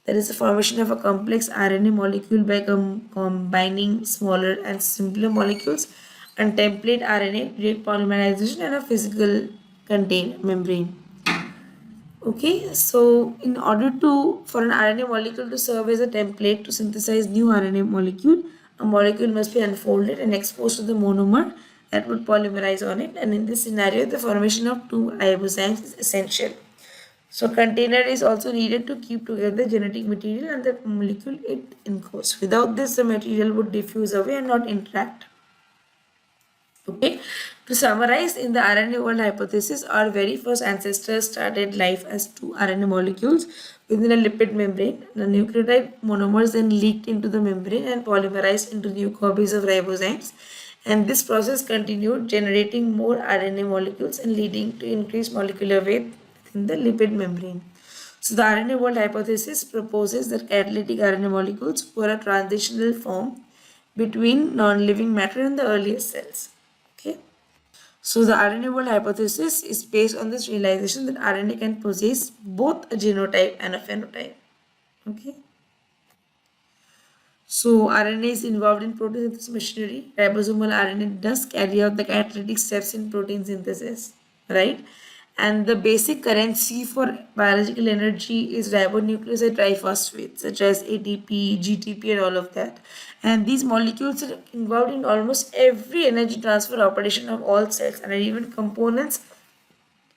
There is the formation of a complex RNA molecule by combining smaller and simpler molecules, and template RNA direct polymerization and a physical container membrane. Okay, so in order to for an RNA molecule to serve as a template to synthesize new RNA molecule, a molecule must be unfolded and exposed to the monomer that would polymerize on it. And in this scenario, the formation of 2 ribozymes is essential. So container is also needed to keep together genetic material and the molecule it encodes. Without this, the material would diffuse away and not interact. Okay, to summarize, in the RNA world hypothesis, our very first ancestors started life as 2 RNA molecules within a lipid membrane. The nucleotide monomers then leaked into the membrane and polymerized into new copies of ribozymes. And this process continued, generating more RNA molecules and leading to increased molecular weight within the lipid membrane. So, the RNA world hypothesis proposes that catalytic RNA molecules were a transitional form between non living matter and the earliest cells. Okay. So the RNA world hypothesis is based on this realization that RNA can possess both a genotype and a phenotype. Okay. So RNA is involved in protein synthesis machinery. Ribosomal RNA does carry out the catalytic steps in protein synthesis, right? And the basic currency for biological energy is ribonucleoside triphosphates, such as ATP, GTP, and all of that. And these molecules are involved in almost every energy transfer operation of all cells and are even components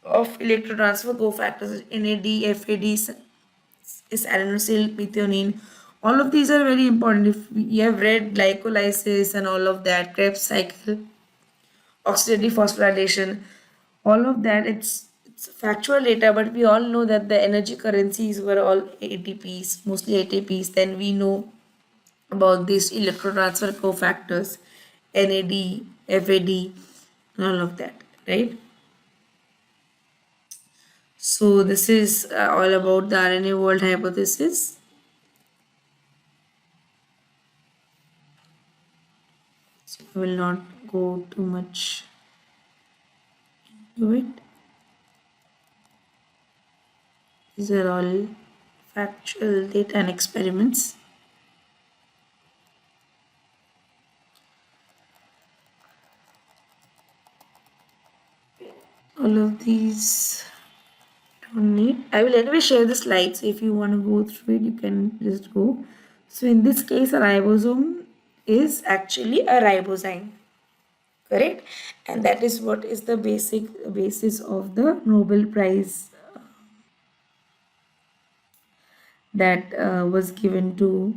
of electrotransfer cofactors, NAD, FAD, is adenosine, methionine. All of these are very important. If you have read glycolysis and all of that, Krebs cycle, oxidative phosphorylation, all of that, it's factual data, but we all know that the energy currencies were all ATPs, mostly ATPs. Then we know about these electrotransfer cofactors, NAD, FAD, and all of that, right? So this is all about the RNA world hypothesis. So I will not go too much into it. These are all factual data and experiments. All of these don't need. I will anyway share the slides. If you want to go through it, you can just go. So in this case, a ribosome is actually a ribozyme, correct? And that is what is the basic basis of the Nobel Prize that was given to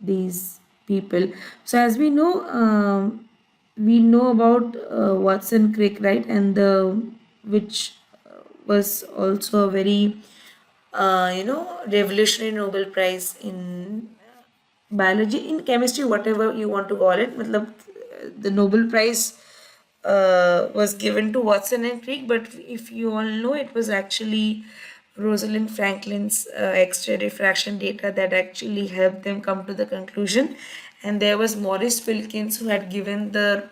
these people. So as we know about Watson Crick, right? And the which was also a very revolutionary Nobel Prize in biology, in chemistry, whatever you want to call it. Matlab, the Nobel Prize was given to Watson and Crick, but if you all know, it was actually Rosalind Franklin's X-ray diffraction data that actually helped them come to the conclusion. And there was Maurice Wilkins who had given the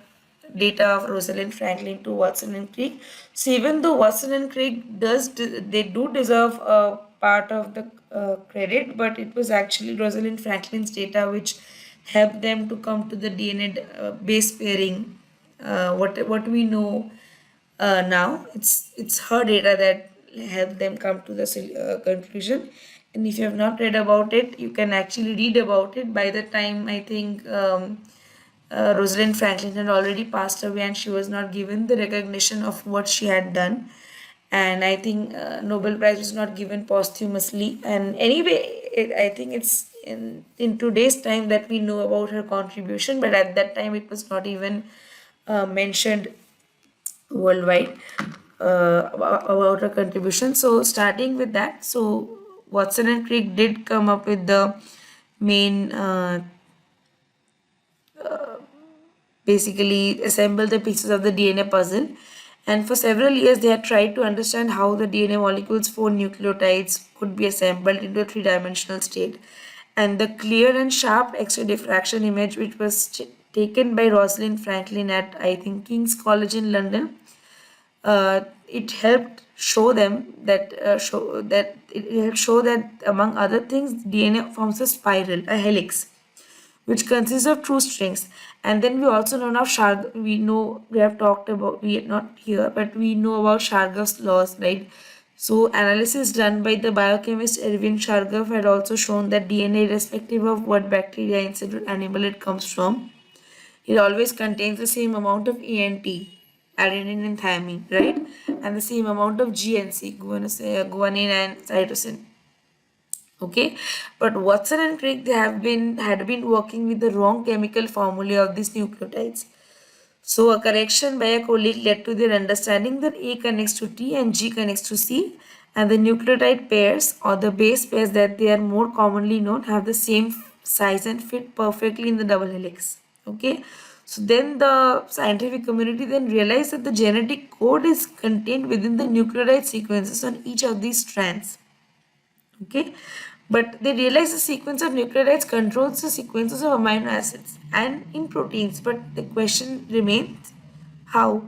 data of Rosalind Franklin to Watson and Crick. So even though Watson and Crick they do deserve a part of the credit, but it was actually Rosalind Franklin's data which helped them to come to the DNA base pairing. What we know now, it's her data that helped them come to the conclusion. And if you have not read about it, you can actually read about it. By the time I think Rosalind Franklin had already passed away and she was not given the recognition of what she had done. And I think Nobel Prize was not given posthumously. And anyway, I think it's in today's time that we know about her contribution, but at that time it was not even mentioned worldwide about her contribution. So starting with that, so Watson and Crick did come up with the main basically assemble the pieces of the DNA puzzle. And for several years, they had tried to understand how the DNA molecules, four nucleotides, could be assembled into a three-dimensional state. And the clear and sharp X-ray diffraction image, which was taken by Rosalind Franklin at, I think, King's College in London, it helped show them that it helped show that among other things, DNA forms a spiral, a helix, which consists of two strings. And then we also know now we have talked about, we are not here, but we know about Shargav's laws, right? So analysis done by the biochemist Erwin Shargav had also shown that DNA, irrespective of what bacteria, insect, or animal it comes from, it always contains the same amount of ANT, adenine and thymine, right? And the same amount of GNC, guanine and cytosine. Okay, but Watson and Crick, had been working with the wrong chemical formulae of these nucleotides. So a correction by a colleague led to their understanding that A connects to T and G connects to C, and the nucleotide pairs or the base pairs that they are more commonly known have the same size and fit perfectly in the double helix. Okay, so then the scientific community then realized that the genetic code is contained within the nucleotide sequences on each of these strands. Okay, but they realize the sequence of nucleotides controls the sequences of amino acids and in proteins, but the question remains how.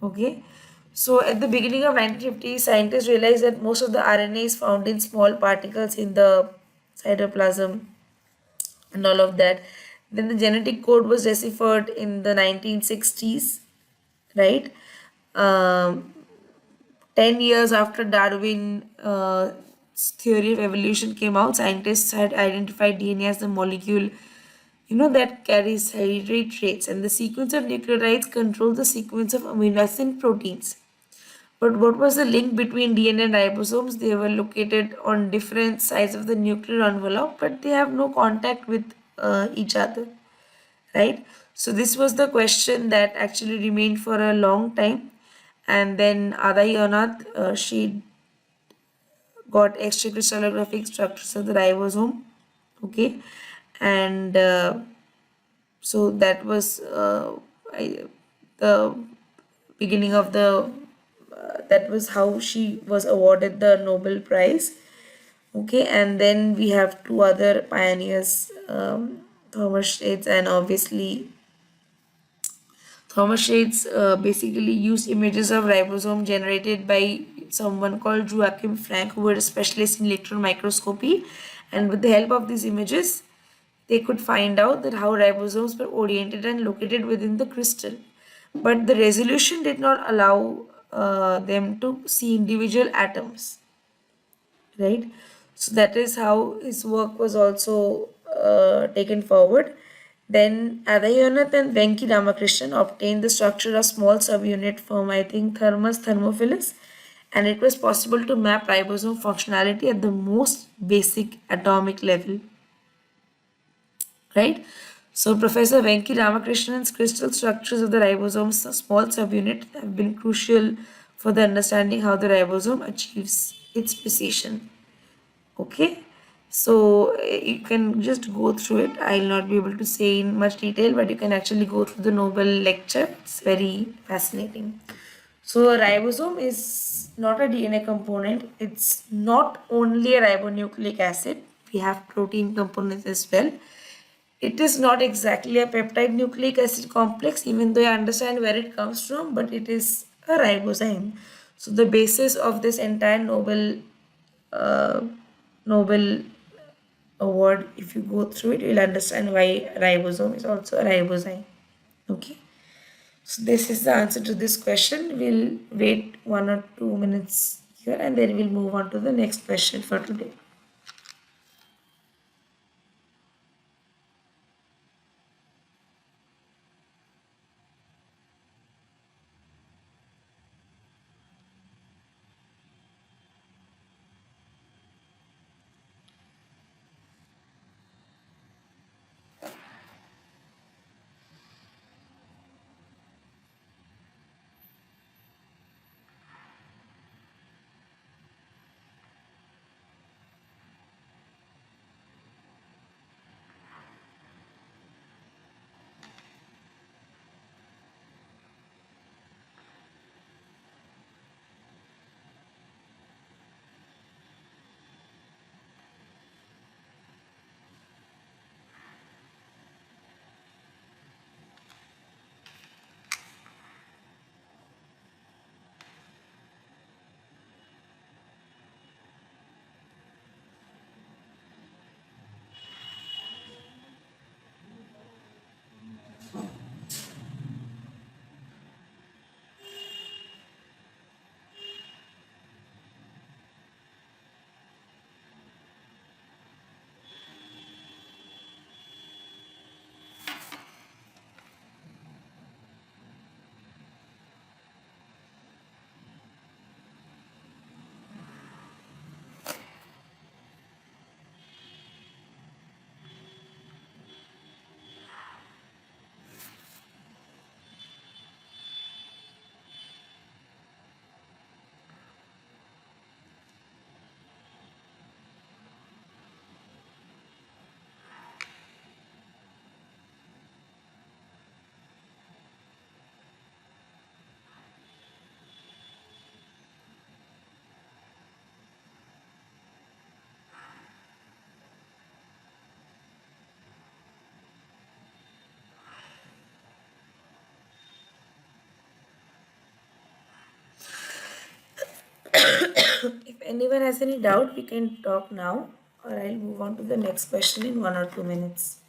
Okay. So at the beginning of 1950, scientists realized that most of the RNA is found in small particles in the cytoplasm and all of that. Then the genetic code was deciphered in the 1960s, right? Um, 10 years after Darwin's theory of evolution came out, scientists had identified DNA as the molecule, that carries hereditary traits, and the sequence of nucleotides controls the sequence of amino acid proteins. But what was the link between DNA and ribosomes? They were located on different sides of the nuclear envelope, but they have no contact with each other, right? So this was the question that actually remained for a long time. And then Ada Yonath, she got extracrystallographic structures of the ribosome, okay, and so that was the beginning of the that was how she was awarded the Nobel Prize. Okay, and then we have two other pioneers, Thomas Shades and obviously Thomas Shades basically used images of ribosome generated by someone called Joachim Frank, who were a specialist in electron microscopy. And with the help of these images, they could find out that how ribosomes were oriented and located within the crystal. But the resolution did not allow them to see individual atoms, right? So that is how his work was also taken forward. Then Adayonath and Venki Ramakrishnan obtained the structure of small subunit from, I think, Thermus thermophilus, and it was possible to map ribosome functionality at the most basic atomic level, right? So Professor Venki Ramakrishnan's crystal structures of the ribosome's small subunit have been crucial for the understanding how the ribosome achieves its precision. Okay, so you can just go through it. I'll not be able to say in much detail, but you can actually go through the Nobel lecture. It's very fascinating. So a ribosome is not a DNA component. It's not only a ribonucleic acid. We have protein components as well. It is not exactly a peptide nucleic acid complex, even though I understand where it comes from, but it is a ribozyme. So the basis of this entire uh, Nobel award, if you go through it, you'll understand why ribosome is also a ribozyme. Okay. So this is the answer to this question. We'll wait 1 or 2 minutes here and then we'll move on to the next question for today. anyone has any doubt, we can talk now, or I'll move on to the next question in 1 or 2 minutes.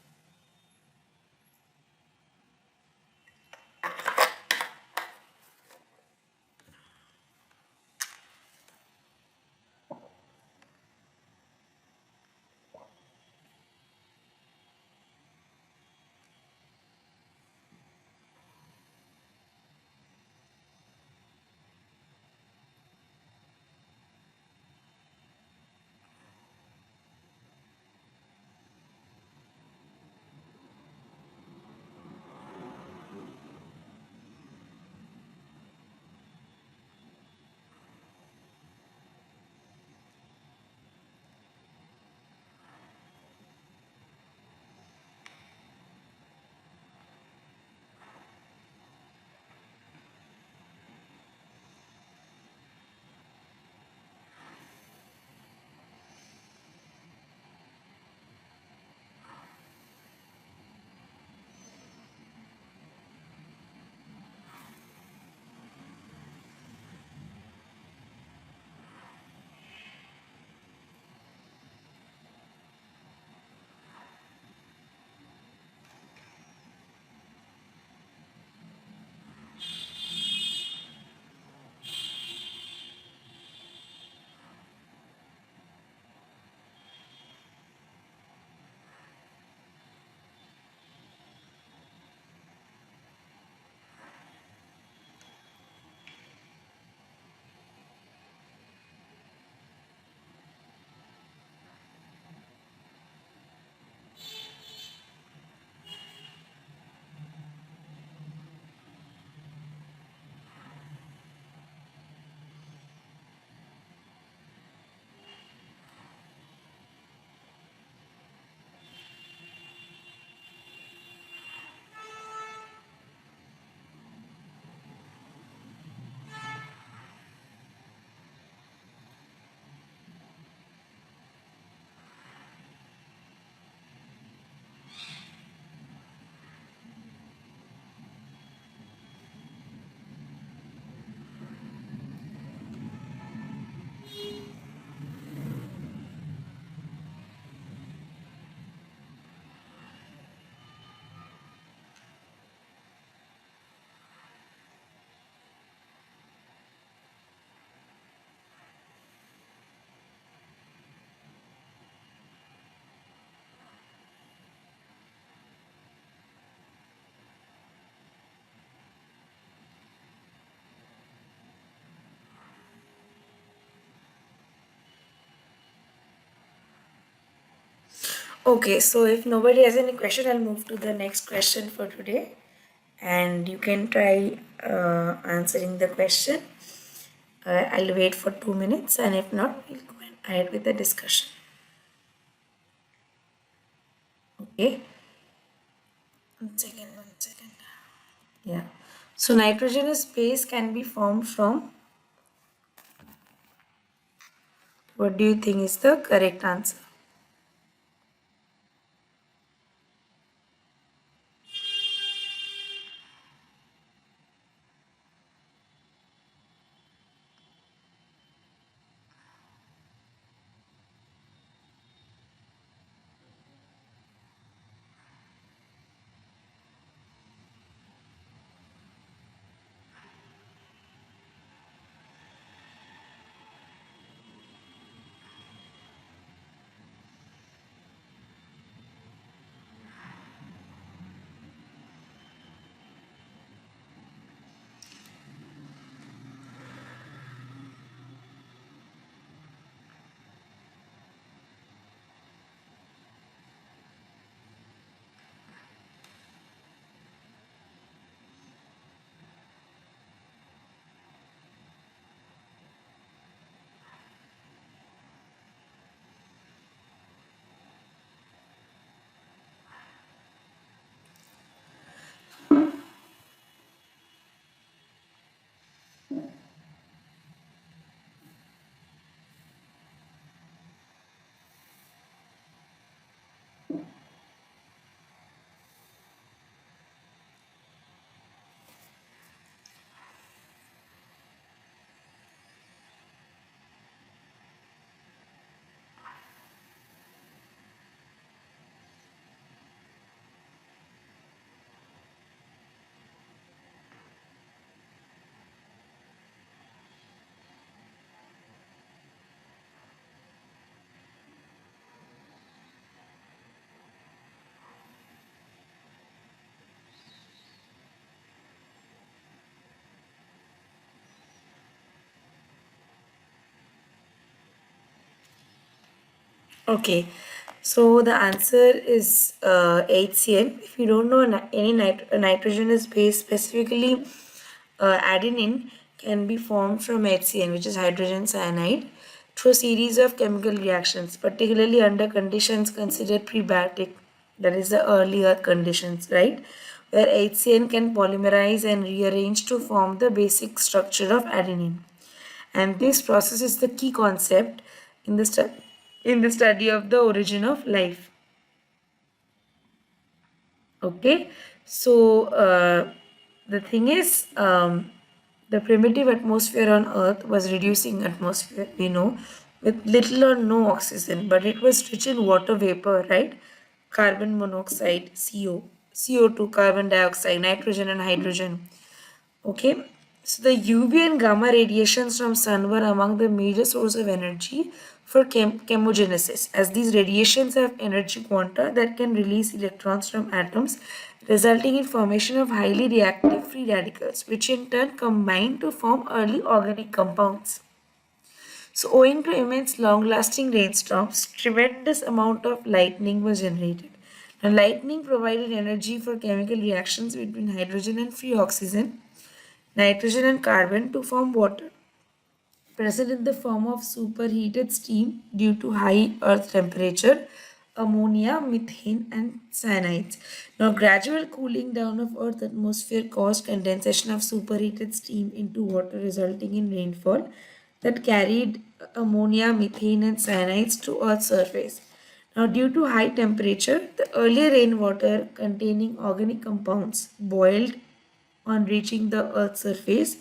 Okay, so if nobody has any question, I'll move to the next question for today. And you can try answering the question. I'll wait for 2 minutes, and if not, we'll go ahead with the discussion. Okay, 1 second, 1 second. Yeah. So nitrogenous base can be formed from, what do you think is the correct answer? Okay, so the answer is HCl. If you don't know, any nitrogen is base, specifically adenine can be formed from HCl, which is hydrogen cyanide, through a series of chemical reactions, particularly under conditions considered prebiotic, that is the early earth conditions, right? Where HCl can polymerize and rearrange to form the basic structure of adenine. And this process is the key concept in the study of the origin of life. Okay, so the thing is, the primitive atmosphere on Earth was reducing atmosphere, we know, with little or no oxygen, but it was rich in water vapor, right? Carbon monoxide, CO2, carbon dioxide, nitrogen, and hydrogen. Okay, so the UV and gamma radiations from sun were among the major source of energy for chemogenesis, as these radiations have energy quanta that can release electrons from atoms, resulting in formation of highly reactive free radicals, which in turn combine to form early organic compounds. So, owing to immense long-lasting rainstorms, tremendous amount of lightning was generated. Now, lightning provided energy for chemical reactions between hydrogen and free oxygen, nitrogen and carbon to form water, present in the form of superheated steam due to high earth temperature, ammonia, methane, and cyanides. Now, gradual cooling down of earth atmosphere caused condensation of superheated steam into water, resulting in rainfall that carried ammonia, methane, and cyanides to earth's surface. Now, due to high temperature, the earlier rainwater containing organic compounds boiled on reaching the earth's surface,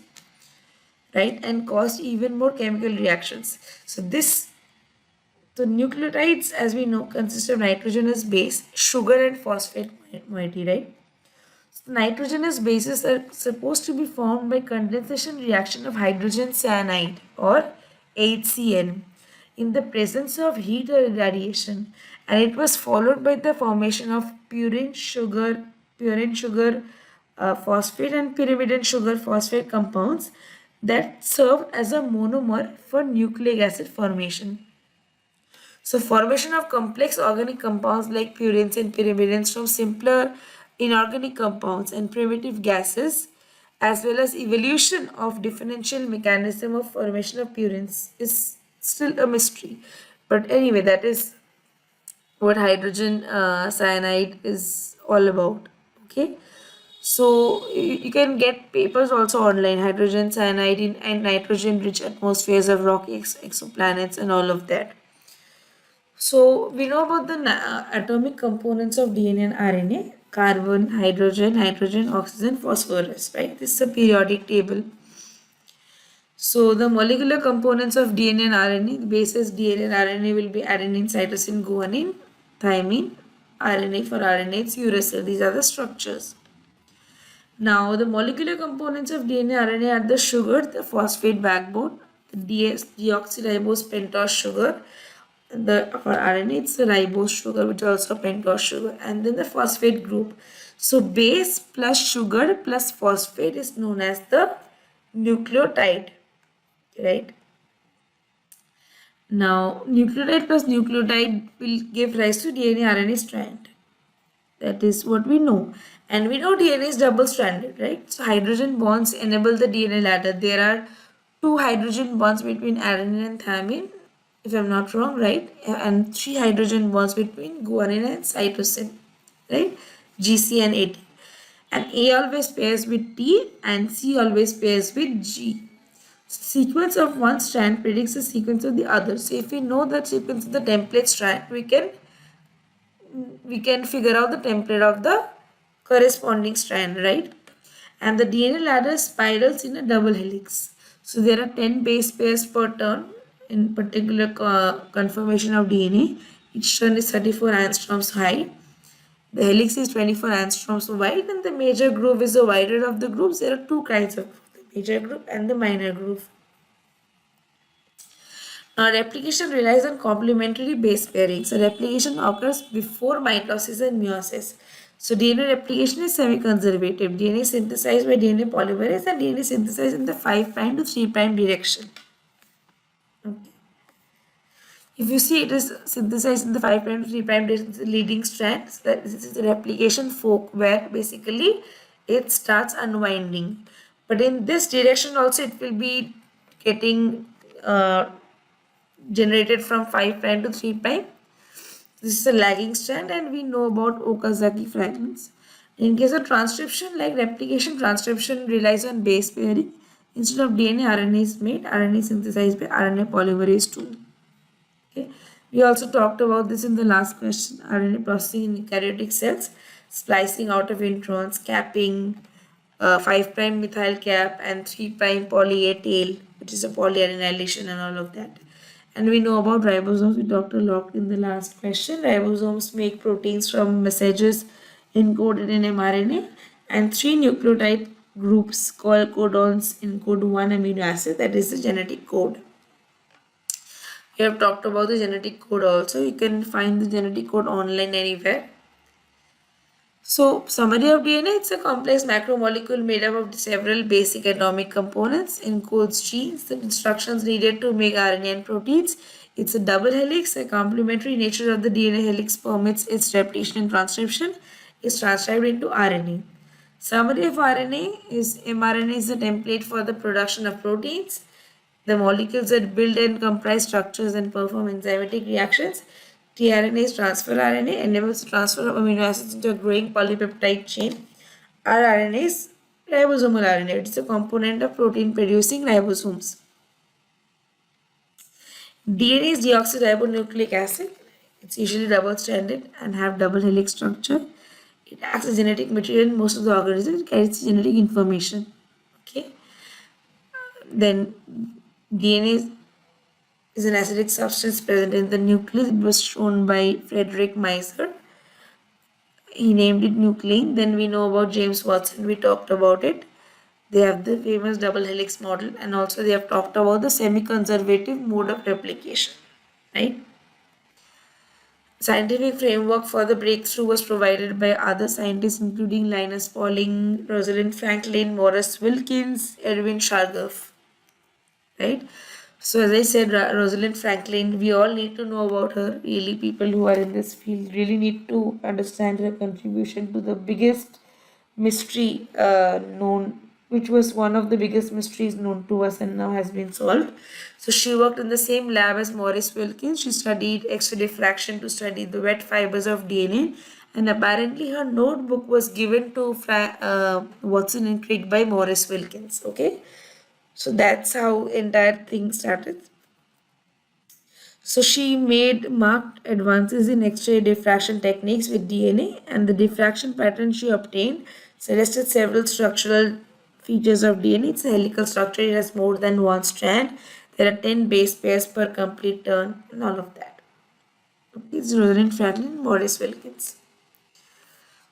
right, and caused even more chemical reactions. So this the nucleotides, as we know, consist of nitrogenous base, sugar, and phosphate moiety, right? So nitrogenous bases are supposed to be formed by condensation reaction of hydrogen cyanide or HCN in the presence of heat or irradiation, and it was followed by the formation of purine sugar phosphate and pyrimidine sugar phosphate compounds that serve as a monomer for nucleic acid formation. So formation of complex organic compounds like purines and pyrimidines from simpler inorganic compounds and primitive gases, as well as evolution of differential mechanism of formation of purines, is still a mystery. But anyway, that is what hydrogen cyanide is all about. Okay, so you can get papers also online, hydrogen cyanide in and nitrogen rich atmospheres of rocky exoplanets and all of that. So we know about the atomic components of DNA and RNA: carbon, hydrogen, oxygen, phosphorus, right? This is a periodic table. So the molecular components of DNA and RNA, the bases DNA and RNA will be adenine, cytosine, guanine, thymine, RNA for RNA, it's uracil. These are the structures. Now, the molecular components of DNA RNA are the sugar, the phosphate backbone, the deoxyribose pentose sugar. For RNA, it's the ribose sugar, which is also pentose sugar, and then the phosphate group. So, base plus sugar plus phosphate is known as the nucleotide, right? Now, nucleotide plus nucleotide will give rise to DNA RNA strand. That is what we know. And we know DNA is double stranded, right? So hydrogen bonds enable the DNA ladder. There are two hydrogen bonds between adenine and thymine, if I'm not wrong, right? And three hydrogen bonds between guanine and cytosine, right? GC and AT. And A always pairs with T and C always pairs with G. Sequence of one strand predicts the sequence of the other. So if we know the sequence of the template strand, we can figure out the template of the corresponding strand, right? And the DNA ladder spirals in a double helix. So there are 10 base pairs per turn in particular conformation of DNA. Each turn is 34 angstroms high. The helix is 24 angstroms wide, and the major groove is the wider of the grooves. There are two kinds of groove, the major groove and the minor groove. Now, replication relies on complementary base pairing. So, replication occurs before mitosis and meiosis. So, DNA replication is semi-conservative. DNA synthesized by DNA polymerase and DNA synthesized in the 5' to 3' direction. Okay. If you see, it is synthesized in the 5' to 3' leading strands. That this is the replication fork where basically it starts unwinding. But in this direction also it will be getting generated from 5' to 3'. This is a lagging strand, and we know about Okazaki fragments. In case of transcription, like replication, transcription relies on base pairing. Instead of DNA, RNA is made. RNA is synthesized by RNA polymerase tool. Okay. We also talked about this in the last question. RNA processing in eukaryotic cells, splicing out of introns, capping, 5' methyl cap, and 3' poly A tail, which is a polyadenylation and all of that. And we know about ribosomes. We talked a lot in the last question. Ribosomes make proteins from messages encoded in mRNA, and 3 nucleotide groups called codons encode 1 amino acid, that is the genetic code. We have talked about the genetic code also. You can find the genetic code online anywhere. So, summary of DNA, it's a complex macromolecule made up of several basic atomic components, encodes genes, the instructions needed to make RNA and proteins. It's a double helix. The complementary nature of the DNA helix permits its replication and transcription. It's transcribed into RNA. Summary of RNA is mRNA is the template for the production of proteins. The molecules that build and comprise structures and perform enzymatic reactions. tRNA is transfer RNA, enables the transfer of amino acids into a growing polypeptide chain. rRNA is ribosomal RNA. It is a component of protein producing ribosomes. DNA is deoxyribonucleic acid. It's usually double stranded and have double helix structure. It acts as genetic material in most of the organisms. It carries genetic information. Okay. Then DNA is an acidic substance present in the nucleus. It was shown by Frederick Meiser. He named it nuclein. Then we know about James Watson. We talked about it. They have the famous double helix model, and also they have talked about the semi-conservative mode of replication. Right? Scientific framework for the breakthrough was provided by other scientists including Linus Pauling, Rosalind Franklin, Morris Wilkins, Erwin Chargaff. Right? So as I said, Rosalind Franklin, we all need to know about her. Really, people who are in this field really need to understand her contribution to the biggest mystery known, which was one of the biggest mysteries known to us and now has been solved. So she worked in the same lab as Morris Wilkins. She studied X-ray diffraction to study the wet fibers of DNA, and apparently her notebook was given to Watson and Crick by Morris Wilkins. Okay. So that's how entire thing started. So she made marked advances in X-ray diffraction techniques with DNA, and the diffraction pattern she obtained suggested several structural features of DNA. It's a helical structure, it has more than one strand. There are 10 base pairs per complete turn, and all of that. It's Rosalind Franklin, Morris Wilkins.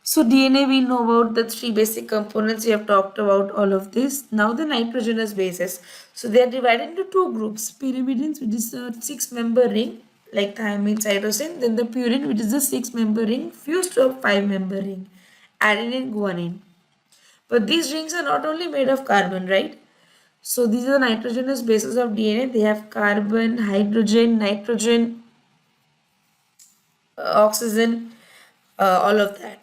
So DNA, we know about the three basic components. We have talked about all of this. Now the nitrogenous bases. So they are divided into two groups. Pyrimidines, which is a 6-member ring, like thymine, cytosine. Then the purine, which is a 6-member ring fused to a 5-member ring. Adenine, guanine. But these rings are not only made of carbon, right? So these are the nitrogenous bases of DNA. They have carbon, hydrogen, nitrogen, oxygen, all of that.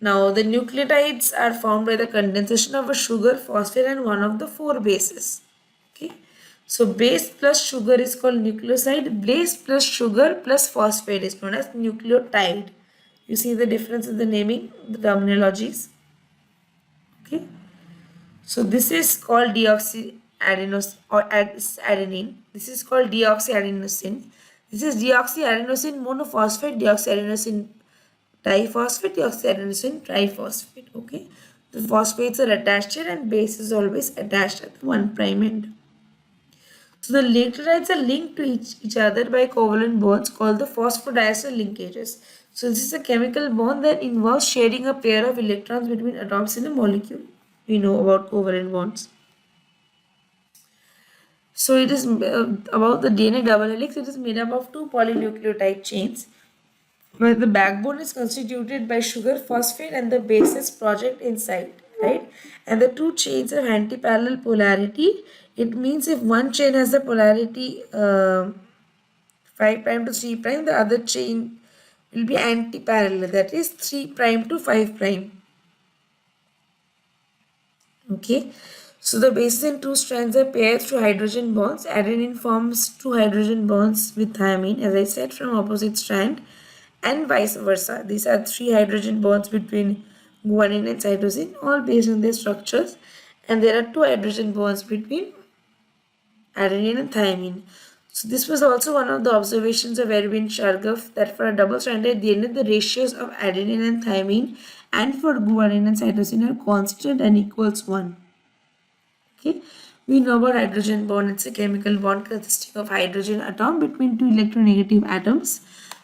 Now, the nucleotides are formed by the condensation of a sugar, phosphate, and one of the four bases. Okay. So, base plus sugar is called nucleoside. Base plus sugar plus phosphate is known as nucleotide. You see the difference in the naming, the terminologies. Okay. So, this is called deoxyadenosine or adenine. This is called deoxyadenosine. This is deoxyadenosine monophosphate, deoxyadenosine diphosphate, deoxyadenosine triphosphate. Okay, the phosphates are attached here and base is always attached at the 1' end. So the nucleotides are linked to each other by covalent bonds called the phosphodiester linkages. So this is a chemical bond that involves sharing a pair of electrons between atoms in a molecule. We know about covalent bonds. So it is about the DNA double helix. It is made up of two polynucleotide chains, where the backbone is constituted by sugar phosphate and the bases project inside, right? And the two chains have antiparallel polarity. It means if one chain has the polarity 5 prime to 3 prime, the other chain will be anti-parallel, that is 3 prime to 5 prime. Okay, so the bases in two strands are paired through hydrogen bonds. Adenine forms two hydrogen bonds with thymine, as I said, from opposite strand, and vice versa. These are three hydrogen bonds between guanine and cytosine, all based on their structures, and there are two hydrogen bonds between adenine and thymine. So this was also one of the observations of Erwin Chargaff, that for a double-stranded DNA, the ratios of adenine and thymine and for guanine and cytosine are constant and equals 1. Okay, we know about hydrogen bond. It's a chemical bond consisting of hydrogen atom between two electronegative atoms,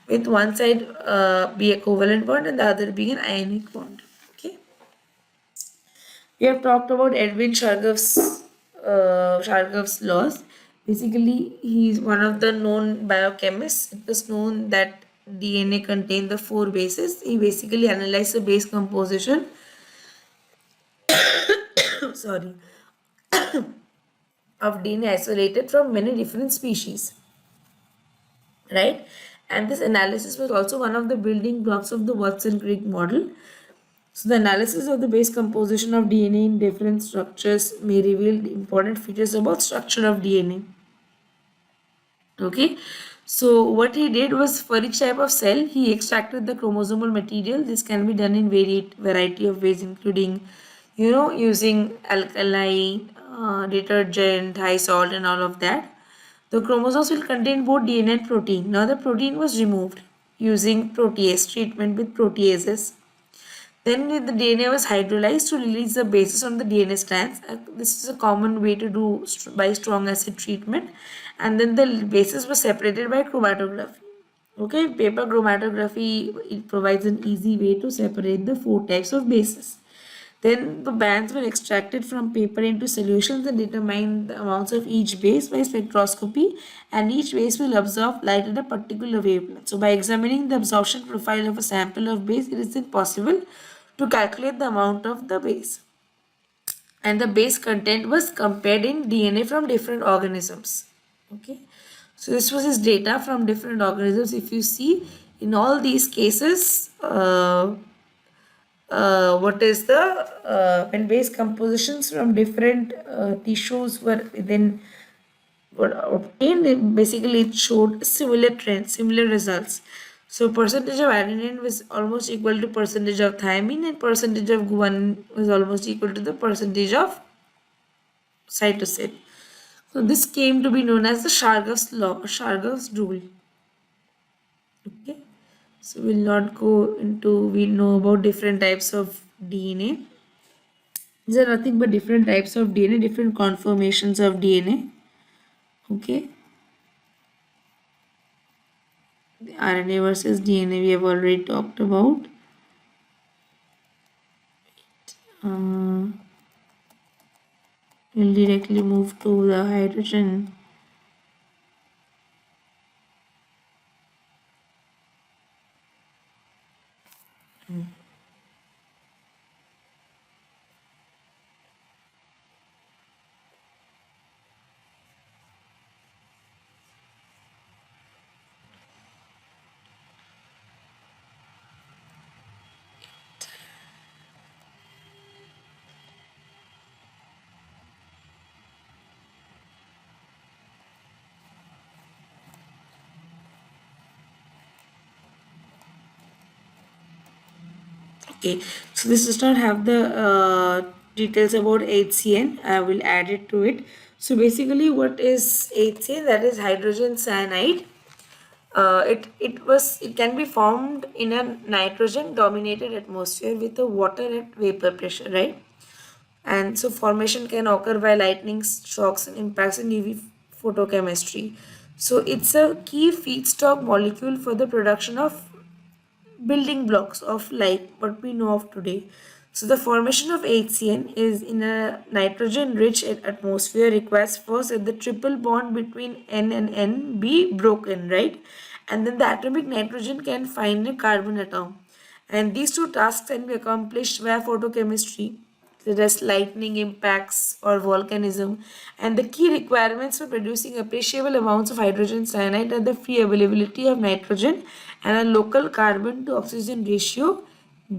with one side be a covalent bond and the other being an ionic bond. Okay, we have talked about Edwin Chargaff's laws. Basically, he is one of the known biochemists. It was known that DNA contained the four bases. He basically analyzed the base composition. Sorry, of DNA isolated from many different species, right? And this analysis was also one of the building blocks of the Watson-Crick model. So the analysis of the base composition of DNA in different structures may reveal important features about structure of DNA. Okay, so what he did was, for each type of cell, he extracted the chromosomal material. This can be done in variety of ways, including, using alkali, detergent, high salt, and all of that. The chromosomes will contain both DNA and protein. Now the protein was removed using protease treatment with proteases. Then the DNA was hydrolyzed to release the bases on the DNA strands. This is a common way to do by strong acid treatment. And then the bases were separated by chromatography. Okay, paper chromatography, it provides an easy way to separate the four types of bases. Then the bands were extracted from paper into solutions and determine the amounts of each base by spectroscopy, and each base will absorb light at a particular wavelength. So by examining the absorption profile of a sample of base, it is then possible to calculate the amount of the base. And the base content was compared in DNA from different organisms. Okay, so this was his data from different organisms. If you see, in all these cases, what is the when base compositions from different tissues were obtained, basically it showed similar trends, similar results. So percentage of adenine was almost equal to percentage of thymine, and percentage of guanine was almost equal to the percentage of cytosine. So this came to be known as the Chargaff's law, Chargaff's rule. Okay, so we'll not go into, we know about different types of DNA. These are nothing but different types of DNA, different conformations of DNA. Okay, the RNA versus DNA we have already talked about. We'll directly move to the hydrogen. Okay, so this does not have the details about HCN. I will add it to it. So basically, what is HCN? That is hydrogen cyanide. It can be formed in a nitrogen dominated atmosphere with a water at vapor pressure, right? And so formation can occur by lightning shocks and impacts in UV photochemistry. So it's a key feedstock molecule for the production of building blocks of life, what we know of today. So the formation of HCN is in a nitrogen-rich atmosphere requires first that the triple bond between N and N be broken, right? And then the atomic nitrogen can find a carbon atom. And these two tasks can be accomplished via photochemistry. such as lightning impacts or volcanism. And the key requirements for producing appreciable amounts of hydrogen cyanide are the free availability of nitrogen and a local carbon to oxygen ratio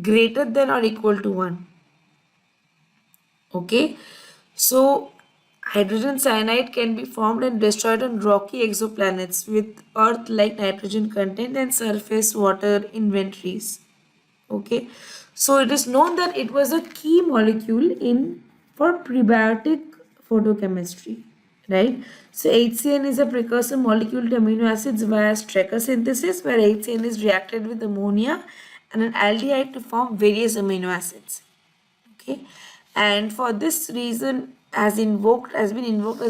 greater than or equal to 1. Okay, so hydrogen cyanide can be formed and destroyed on rocky exoplanets with Earth-like nitrogen content and surface water inventories. Okay, so it is known that it was a key molecule in for prebiotic photochemistry, right? So HCN is a precursor molecule to amino acids via Strecker synthesis, where HCN is reacted with ammonia and an aldehyde to form various amino acids. Okay, and for this reason has been invoked as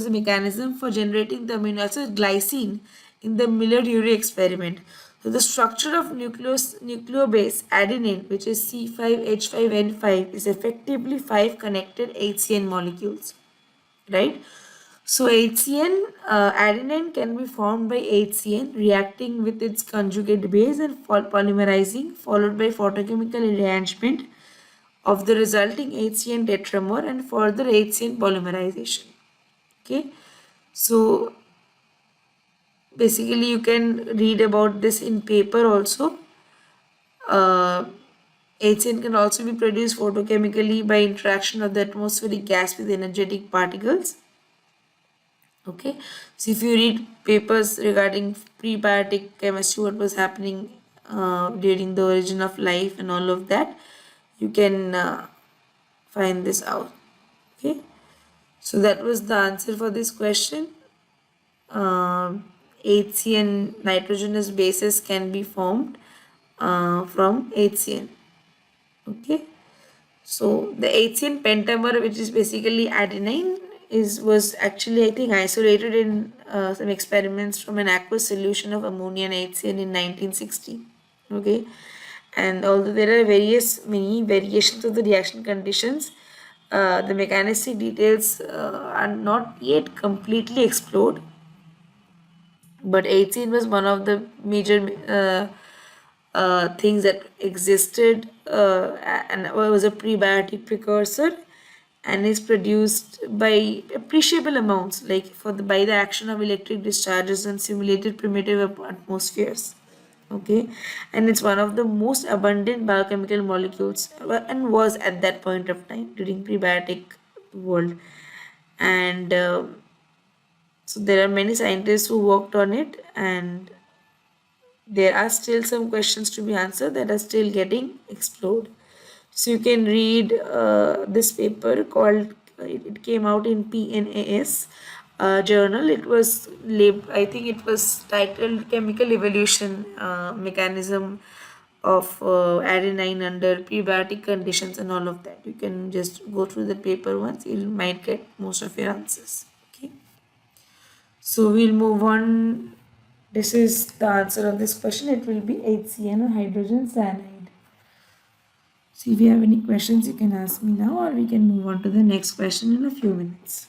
a mechanism for generating the amino acid glycine in the Miller-Urey experiment. So the structure of nucleobase adenine, which is C5H5N5, is effectively 5 connected HCN molecules, right? So HCN adenine can be formed by HCN reacting with its conjugate base and polymerizing, followed by photochemical rearrangement of the resulting HCN tetramer and further HCN polymerization. Okay, so basically you can read about this in paper also. HCN can also be produced photochemically by interaction of the atmospheric gas with energetic particles. Okay, so if you read papers regarding prebiotic chemistry, what was happening during the origin of life and all of that, you can find this out. Okay, so that was the answer for this question. HCN nitrogenous bases can be formed from HCN. Okay, so the HCN pentamer, which is basically adenine, was actually I think isolated in some experiments from an aqueous solution of ammonia and HCN in 1960. Okay, and although there are many variations of the reaction conditions, the mechanistic details are not yet completely explored. But 18 was one of the major things that existed and was a prebiotic precursor and is produced by appreciable amounts like by the action of electric discharges and simulated primitive atmospheres. Okay, and it's one of the most abundant biochemical molecules and was at that point of time during prebiotic world. And so there are many scientists who worked on it, and there are still some questions to be answered that are still getting explored. So you can read this paper called it came out in PNAS journal. It was I think it was titled Chemical Evolution Mechanism of Adenine under Prebiotic Conditions and all of that. You can just go through the paper once. You might get most of your answers. Okay. So we'll move on. This is the answer of this question. It will be HCN or hydrogen cyanide. So if you have any questions, you can ask me now, or we can move on to the next question in a few minutes.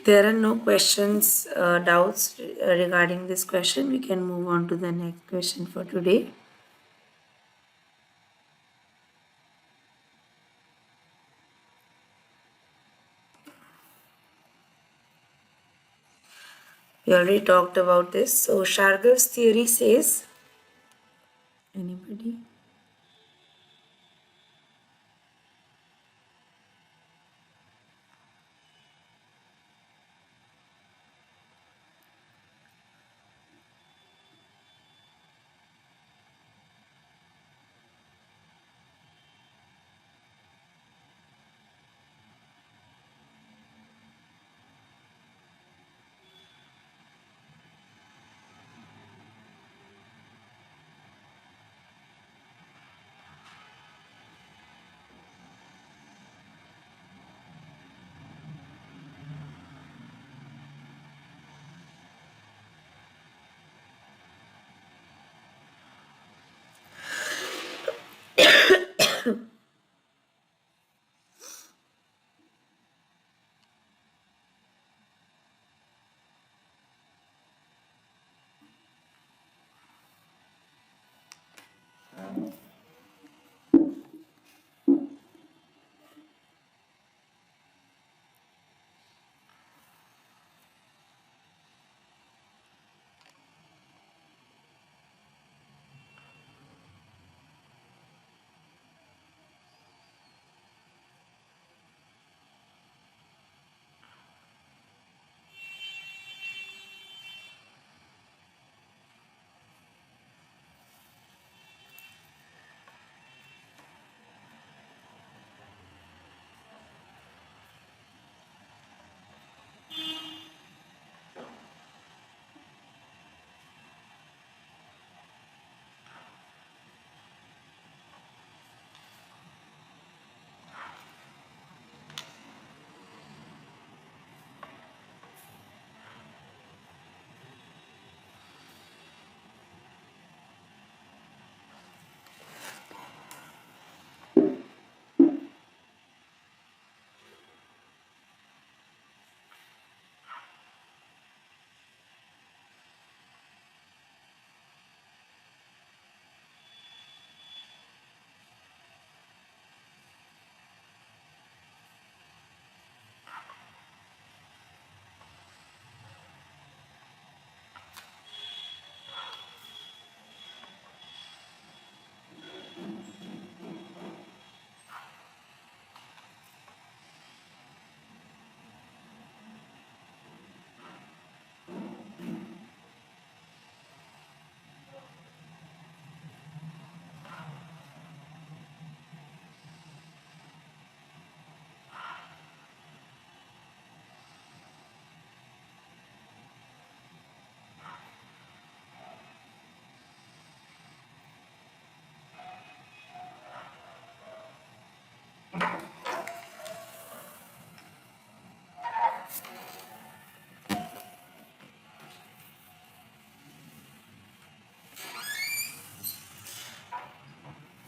There are no questions, doubts regarding this question. We can move on to the next question for today. We already talked about this. So Shargav's theory says, anybody?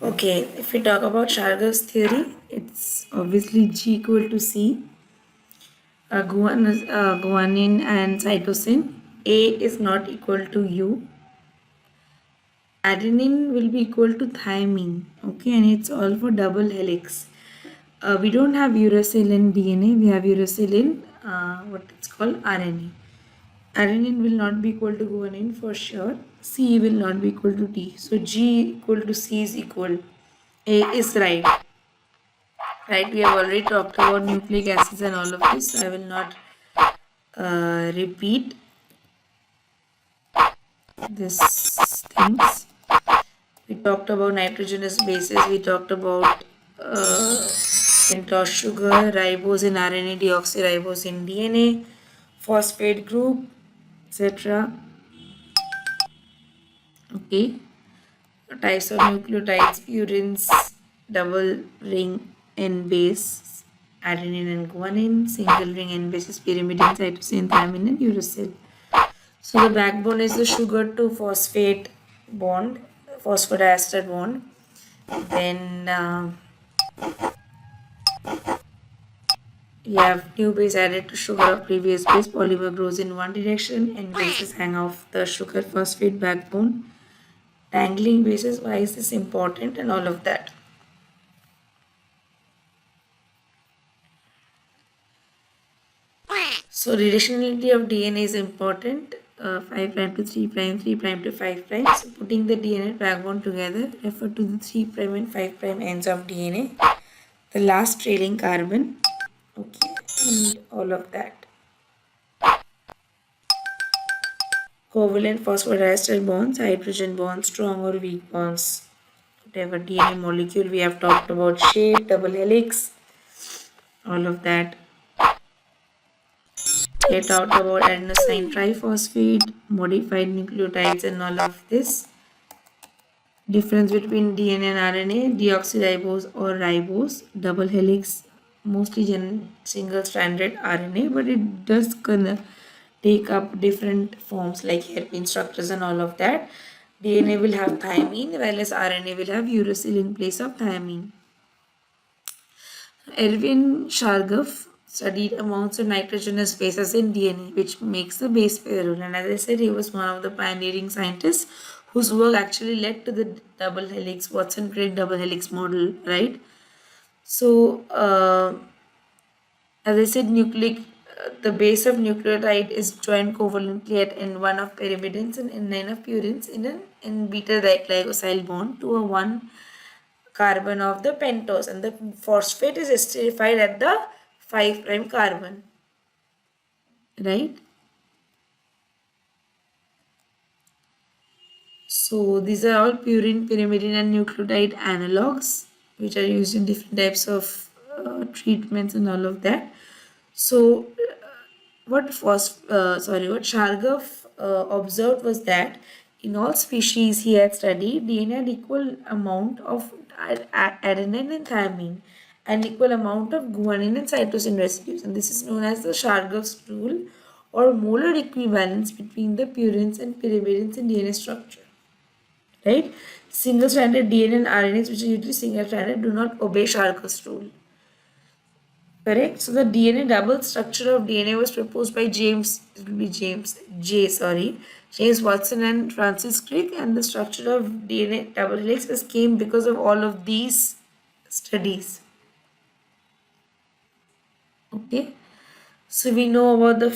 Okay, if we talk about Shargav's theory, it's obviously G equal to C, guanine and cytosine. A is not equal to U. Adenine will be equal to thymine, okay, and it's all for double helix. We don't have uracil in DNA, we have uracil in what it's called RNA. Adenine will not be equal to guanine for sure. C will not be equal to T. So G equal to C is equal. A is right. Right, we have already talked about nucleic acids and all of this. So I will not repeat these things. We talked about nitrogenous bases. We talked about pentose sugar, ribose in RNA, deoxyribose in DNA, phosphate group, etc. Okay. Types of nucleotides, purines, double ring N base, adenine and guanine, single ring N bases, pyrimidine, cytosine, thymine, and uracil. So the backbone is the sugar to phosphate bond, phosphodiester bond. Then You have new base added to sugar of previous base. Polymer grows in one direction and bases hang off the sugar phosphate backbone. Tangling bases, why is this important and all of that. So redirectionality of DNA is important. 5 prime to 3 prime, 3 prime to 5 prime. So putting the DNA backbone together, refer to the 3 prime and 5 prime ends of DNA. The last trailing carbon. Okay, and all of that. Covalent phosphodiester bonds, hydrogen bonds, strong or weak bonds. Whatever DNA molecule we have talked about, shape, double helix, all of that. We talked about adenosine triphosphate, modified nucleotides, and all of this. Difference between DNA and RNA, deoxyribose or ribose, double helix, mostly single-stranded RNA, but it does take up different forms like hairpin structures and all of that. DNA will have thymine, whereas RNA will have uracil in place of thymine. Erwin Chargaff studied amounts of nitrogenous bases in DNA, which makes the base pair rule. And as I said, he was one of the pioneering scientists whose work actually led to the double helix, Watson-Crick double helix model, right? So, as I said, the base of nucleotide is joined covalently at N1 of pyrimidines and N9 of purines in an N beta diglycosyl bond to a 1 carbon of the pentose, and the phosphate is esterified at the 5 prime carbon, right? So these are all purine, pyrimidine and nucleotide analogs which are used in different types of treatments and all of that. So what Chargaff observed was that in all species he had studied, DNA had equal amount of adenine and thymine and equal amount of guanine and cytosine residues, and this is known as the Chargaff's rule or molar equivalence between the purines and pyrimidines in DNA structure. Right? Single-stranded DNA and RNAs, which are usually single-stranded, do not obey Chargaff's rule. Correct. So the DNA double structure of DNA was proposed by James Watson and Francis Crick, and the structure of DNA double helix came because of all of these studies. Okay. So we know about the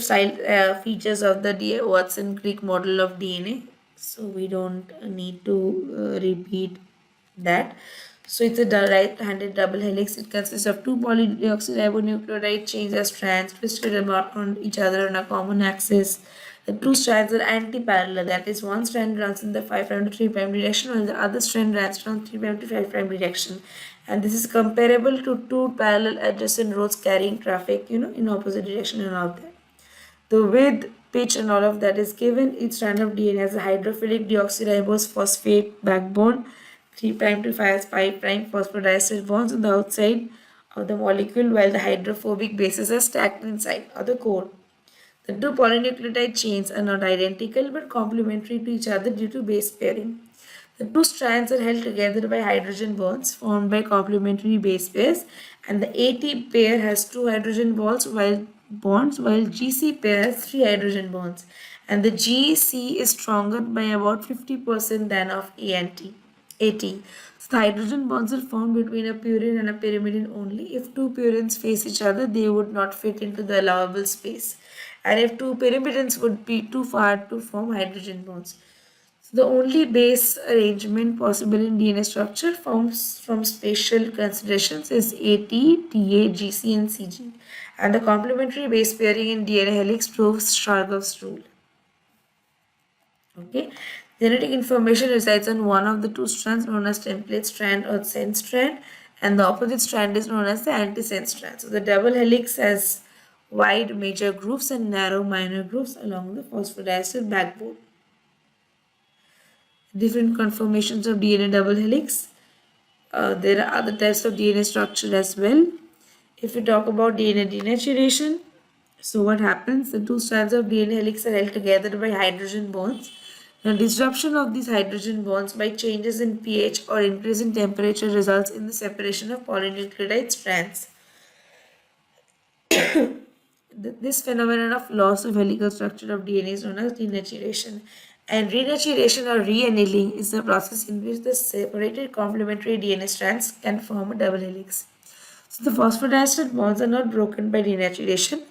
features of the Watson-Crick model of DNA. So we don't need to repeat that. So it's a right-handed double helix. It consists of two polydeoxyribonucleotide chains as strands twisted about on each other on a common axis. The two strands are anti-parallel. That is, one strand runs in the 5 prime to 3 prime direction, while the other strand runs from 3 prime to 5 prime direction. And this is comparable to two parallel adjacent roads carrying traffic, in opposite direction and all that. The width, pitch, and all of that is given. Each strand of DNA has a hydrophilic deoxyribose phosphate backbone, 3 prime to 5 prime phosphodiester bonds on the outside of the molecule, while the hydrophobic bases are stacked inside or the core. The two polynucleotide chains are not identical but complementary to each other due to base pairing. The two strands are held together by hydrogen bonds formed by complementary base pairs, and the AT pair has two hydrogen while GC pair has three hydrogen bonds, and the GC is stronger by about 50% than of AT. So the hydrogen bonds are formed between a purine and a pyrimidine only. If two purines face each other, they would not fit into the allowable space, and if two pyrimidines would be too far to form hydrogen bonds. So the only base arrangement possible in DNA structure forms from spatial considerations is AT, TA, GC, and CG, and the complementary base pairing in DNA helix proves Chargaff's rule. Okay, genetic information resides on one of the two strands known as template strand or sense strand, and the opposite strand is known as the antisense strand. So the double helix has wide major grooves and narrow minor grooves along the phosphodiester backbone. Different conformations of DNA double helix. There are other types of DNA structure as well. If we talk about DNA denaturation, so what happens? The two strands of DNA helix are held together by hydrogen bonds. Now, disruption of these hydrogen bonds by changes in pH or increase in temperature results in the separation of polynucleotide strands. This phenomenon of loss of helical structure of DNA is known as denaturation. And renaturation or reannealing is the process in which the separated complementary DNA strands can form a double helix. So the phosphodiester bonds are not broken by denaturation.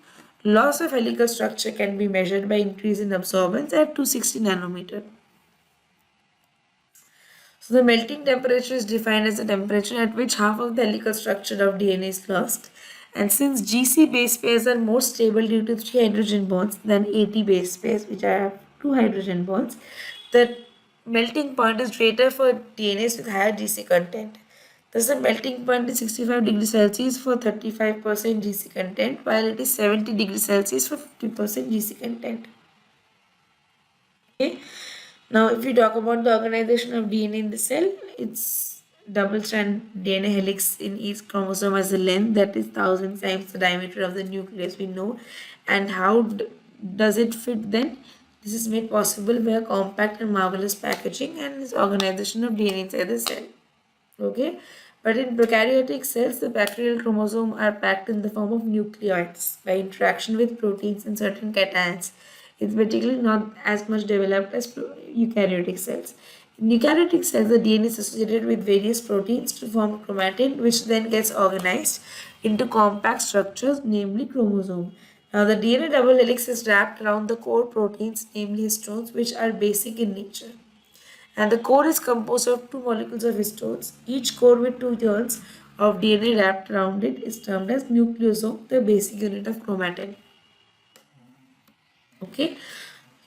Loss of helical structure can be measured by increase in absorbance at 260 nanometer. So the melting temperature is defined as the temperature at which half of the helical structure of DNA is lost. And since GC base pairs are more stable due to 3 hydrogen bonds than AT base pairs, which have 2 hydrogen bonds, the melting point is greater for DNAs with higher GC content. Thus, the melting point is 65 degrees Celsius for 35% GC content, while it is 70 degrees Celsius for 50% GC content. Okay. Now, if you talk about the organization of DNA in the cell, it's double strand DNA helix in each chromosome has a length that is 1,000 times the diameter of the nucleus we know. And how does it fit then? This is made possible by a compact and marvelous packaging and this organization of DNA inside the cell. Okay, but in prokaryotic cells, the bacterial chromosomes are packed in the form of nucleoids by interaction with proteins and certain cations. It's particularly not as much developed as eukaryotic cells. In eukaryotic cells, the DNA is associated with various proteins to form chromatin, which then gets organized into compact structures, namely chromosome. Now, the DNA double helix is wrapped around the core proteins, namely histones, which are basic in nature. And the core is composed of two molecules of histones. Each core with two turns of DNA wrapped around it is termed as nucleosome, the basic unit of chromatin. Okay.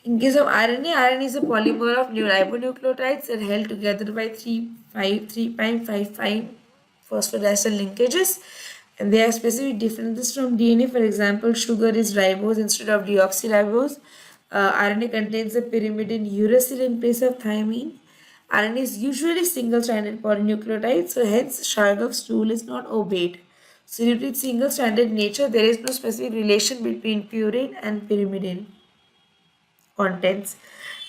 In case of RNA is a polymer of new ribonucleotides that are held together by 3'55' phosphodiester linkages. And they have specific differences from DNA. For example, sugar is ribose instead of deoxyribose. RNA contains a pyrimidine uracil in place of thymine. RNA is usually single-stranded polynucleotide, so hence Chargaff's rule is not obeyed. So due to its single-stranded nature, there is no specific relation between purine and pyrimidine contents.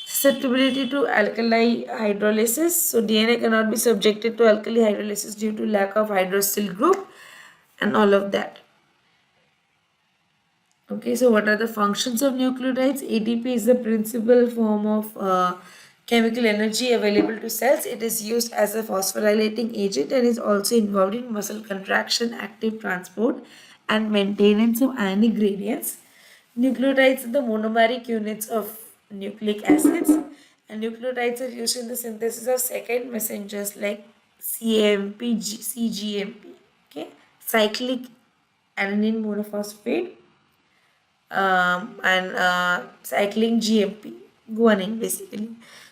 Susceptibility to alkali hydrolysis. So DNA cannot be subjected to alkali hydrolysis due to lack of hydroxyl group and all of that. Okay, so what are the functions of nucleotides? ATP is the principal form of chemical energy available to cells. It is used as a phosphorylating agent and is also involved in muscle contraction, active transport, and maintenance of ionic gradients. Nucleotides are the monomeric units of nucleic acids, and nucleotides are used in the synthesis of second messengers like CAMP, CGMP, okay, cyclic adenine monophosphate, and cycling GMP, guanine basically.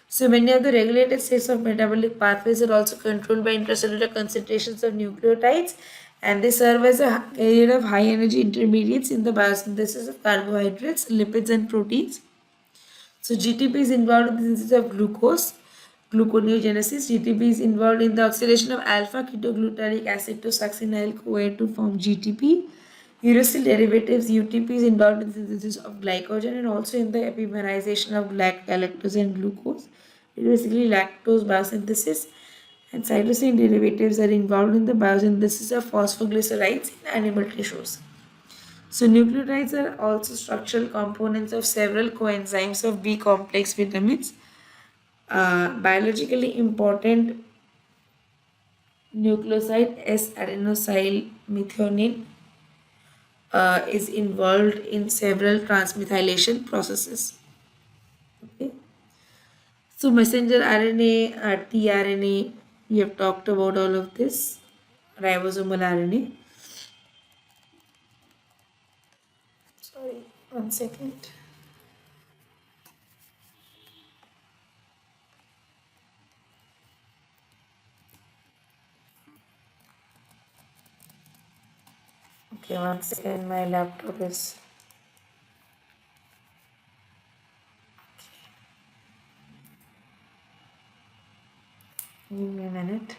So many of the regulated states of metabolic pathways are also controlled by intracellular concentrations of nucleotides, and they serve as a carrier of high energy intermediates in the biosynthesis of carbohydrates, lipids, and proteins. So GTP is involved in the synthesis of glucose, gluconeogenesis. GTP is involved in the oxidation of alpha ketoglutarate acid to succinyl-CoA to form GTP. Uracil derivatives UTP is involved in the synthesis of glycogen and also in the epimerization of galactose and glucose. It is basically lactose biosynthesis. And cytosine derivatives are involved in the biosynthesis of phosphoglycerides in animal tissues. So nucleotides are also structural components of several coenzymes of B complex vitamins. Biologically important nucleoside S-adenosyl methionine is involved in several transmethylation processes. Okay. So messenger RNA, tRNA, we have talked about all of this. Ribosomal RNA. Sorry, 1 second. Okay, 1 second, my laptop is. Give me a minute.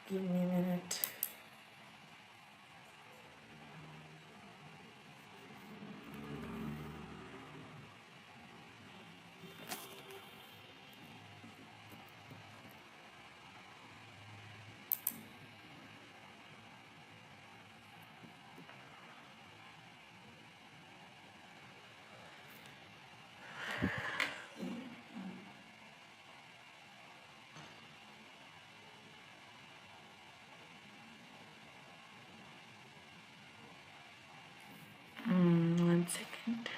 Give me a minute. One second.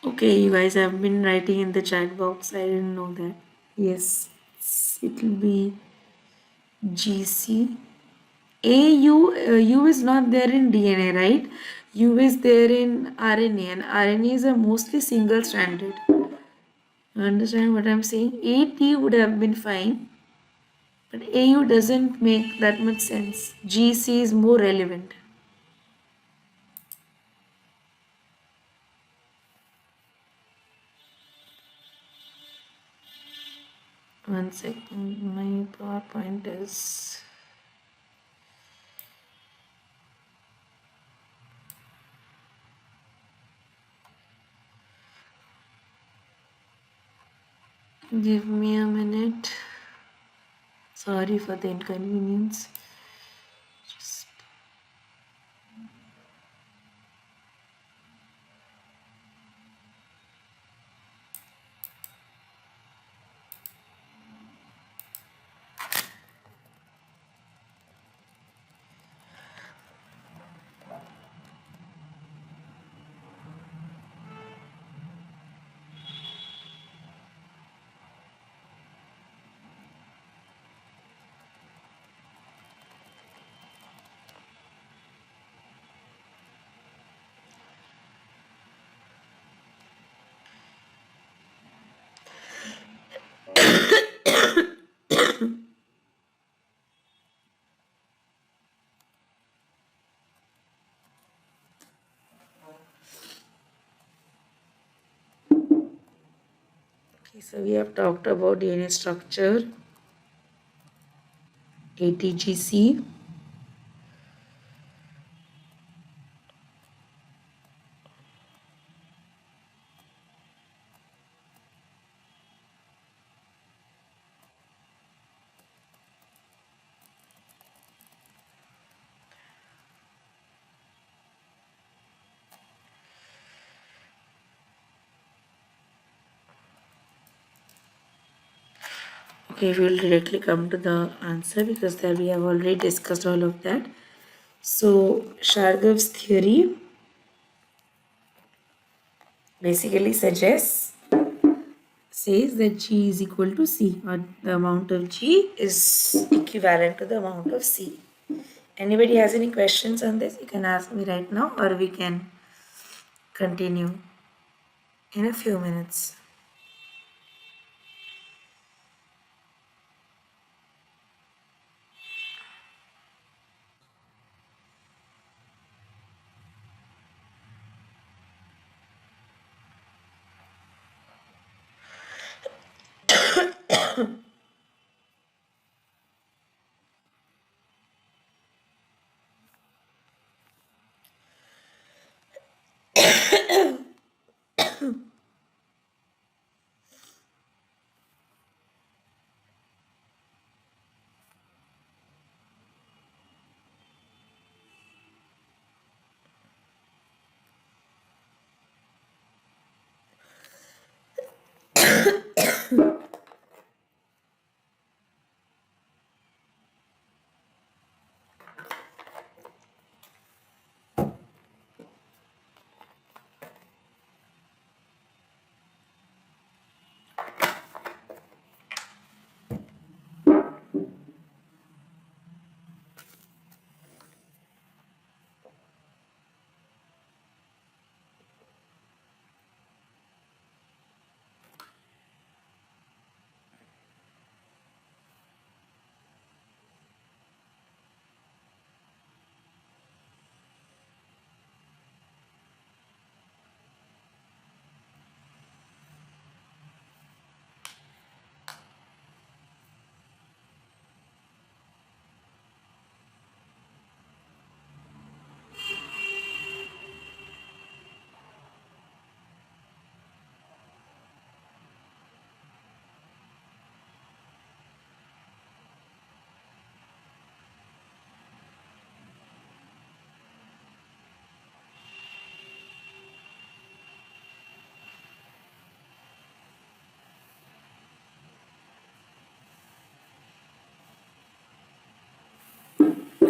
Okay, you guys have been writing in the chat box. I didn't know that. Yes, it will be GC. U is not there in DNA, right? U is there in RNA, and RNAs are mostly single stranded. You understand what I'm saying? AT would have been fine, but AU doesn't make that much sense. GC is more relevant. One second, my PowerPoint is. Give me a minute. Sorry for the inconvenience. Just okay, so we have talked about DNA structure, ATGC. Okay, we will directly come to the answer because there we have already discussed all of that. So Shargav's theory basically says that G is equal to C, or the amount of G is equivalent to the amount of C. Anybody has any questions on this? You can ask me right now, or we can continue in a few minutes.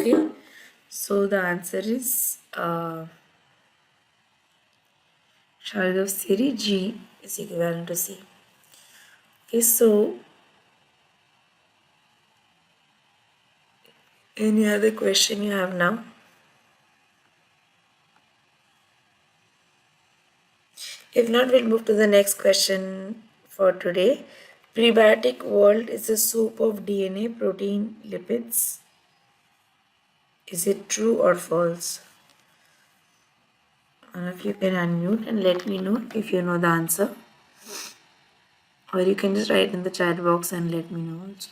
Okay, so the answer is solid of series G is equivalent to C. Okay, so any other question you have now? If not, we'll move to the next question for today. Prebiotic world is a soup of DNA, protein, lipids. Is it true or false? One of you can unmute and let me know if you know the answer. Or you can just write in the chat box and let me know also.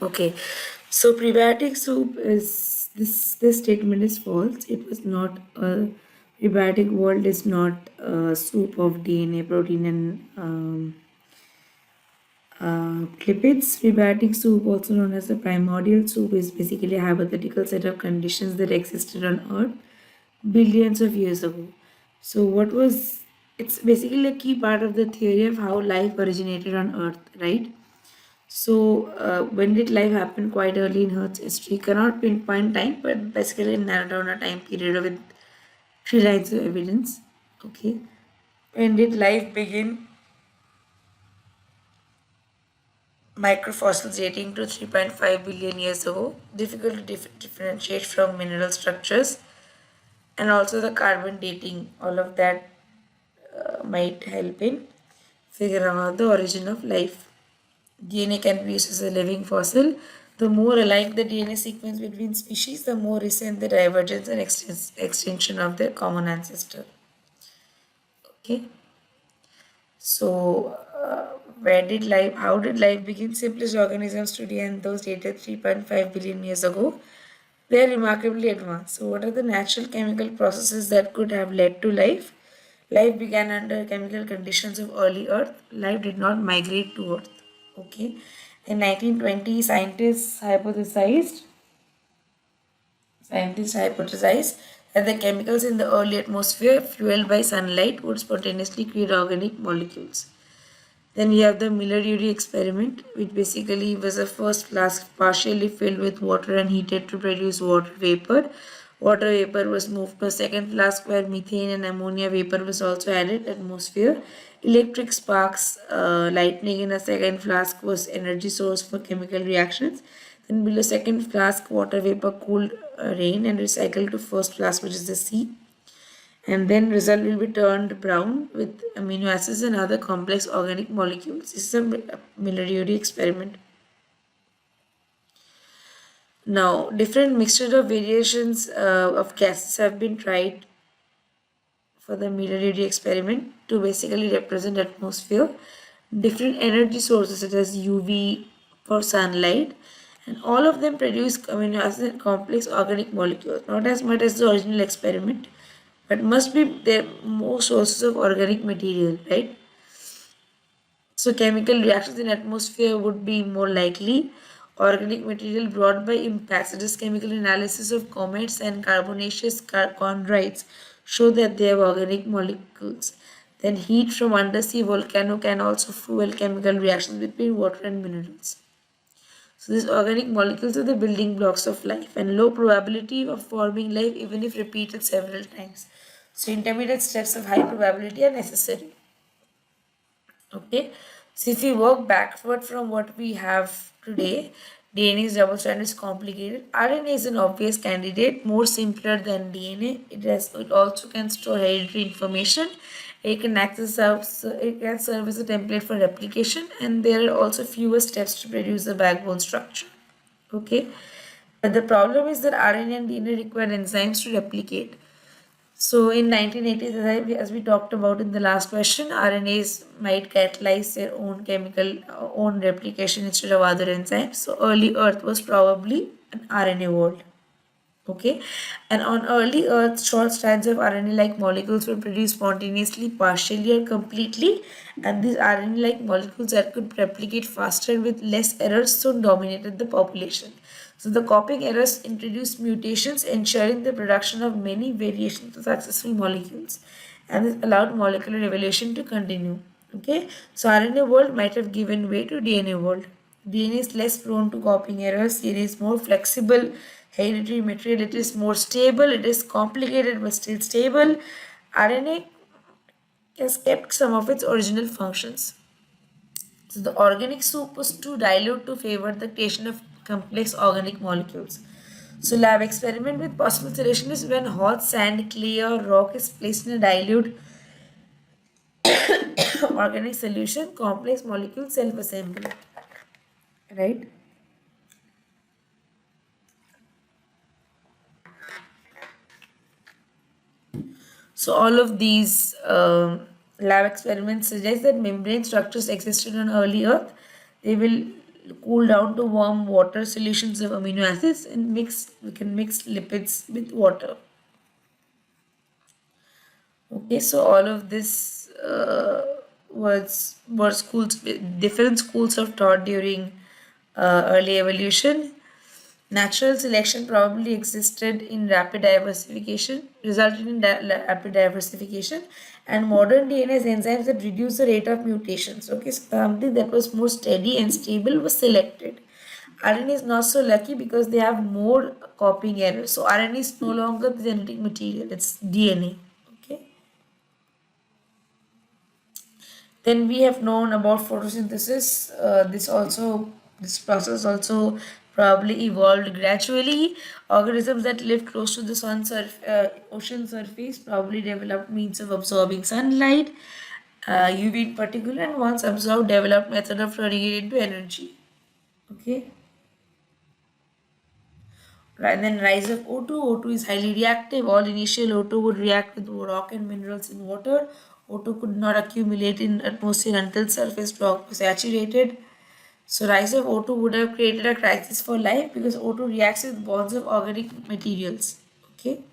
Okay, so prebiotic soup is this statement is false. It was not a prebiotic world is not a soup of DNA, protein, and lipids. Prebiotic soup, also known as the primordial soup, is basically a hypothetical set of conditions that existed on Earth billions of years ago. So, what was it's basically a key part of the theory of how life originated on Earth, right? So, when did life happen? Quite early in Earth's history. Cannot pinpoint time, but basically narrow down a time period with three lines of evidence. Okay. When did life begin? Microfossils dating to 3.5 billion years ago. Difficult to differentiate from mineral structures, and also the carbon dating. All of that might help in figuring out the origin of life. DNA can be used as a living fossil. The more alike the DNA sequence between species, the more recent the divergence and extinction of their common ancestor. Okay, so how did life begin? Simplest organisms today and those dated 3.5 billion years ago, they are remarkably advanced. So, what are the natural chemical processes that could have led to life? Life began under chemical conditions of early Earth. Life did not migrate to Earth. Okay. In 1920, scientists hypothesized that the chemicals in the early atmosphere, fueled by sunlight, would spontaneously create organic molecules. Then we have the Miller-Urey experiment, which basically was a first flask partially filled with water and heated to produce water vapor. Water vapor was moved to a second flask where methane and ammonia vapor was also added atmosphere. Electric sparks, lightning in a second flask was energy source for chemical reactions. Then below second flask, water vapor cooled rain and recycled to first flask, which is the sea, and then result will be turned brown with amino acids and other complex organic molecules. This is a Miller-Urey experiment. Now, different mixture of variations of gases have been tried for the Miller-Urey experiment to basically represent atmosphere. Different energy sources such as UV for sunlight, and all of them produce amino acids and complex organic molecules. Not as much as the original experiment, but must be there more sources of organic material, right? So chemical reactions in atmosphere would be more likely. Organic material brought by impacts, such as chemical analysis of comets and carbonaceous chondrites, show that they have organic molecules. Then heat from undersea volcano can also fuel chemical reactions between water and minerals. So these organic molecules are the building blocks of life and low probability of forming life even if repeated several times. So intermediate steps of high probability are necessary. Okay, so if we work backward from what we have today, DNA's double strand is complicated. RNA is an obvious candidate, more simpler than DNA. It also can store hereditary information. It can serve as a template for replication, and there are also fewer steps to produce the backbone structure. Okay, but the problem is that RNA and DNA require enzymes to replicate. So in 1980s, as we talked about in the last question, RNAs might catalyze their own own replication instead of other enzymes. So early Earth was probably an RNA world. Okay, and on early Earth, short strands of RNA-like molecules were produced spontaneously, partially or completely, and these RNA-like molecules that could replicate faster and with less errors soon dominated the population. So the copying errors introduced mutations, ensuring the production of many variations of successful molecules, and this allowed molecular evolution to continue. Okay, so RNA world might have given way to DNA world. DNA is less prone to copying errors. It is more flexible hereditary material. It is more stable. It is complicated but still stable. RNA has kept some of its original functions. So the organic soup was too dilute to favor the creation of complex organic molecules. So lab experiment with possible solution is when hot sand, clay or rock is placed in a dilute organic solution, complex molecules self-assemble. Right? So all of these lab experiments suggest that membrane structures existed on early Earth. They will cool down to warm water solutions of amino acids and we can mix lipids with water. Okay, so all of this were different schools of thought during early evolution. Natural selection probably existed in rapid diversification, resulted in rapid diversification, and modern DNA's enzymes that reduce the rate of mutations. Okay, so something that was more steady and stable was selected. RNA is not so lucky because they have more copying errors. So RNA is no longer the genetic material; it's DNA. Okay. Then we have known about photosynthesis. This process also probably evolved gradually. Organisms that live close to the ocean surface probably developed means of absorbing sunlight, UV in particular, and once absorbed, developed method of turning it into energy. Okay. And then rise of O2. O2 is highly reactive. All initial O2 would react with rock and minerals in water. O2 could not accumulate in atmosphere until surface rock was saturated. So rise of O2 would have created a crisis for life because O2 reacts with bonds of organic materials. Okay.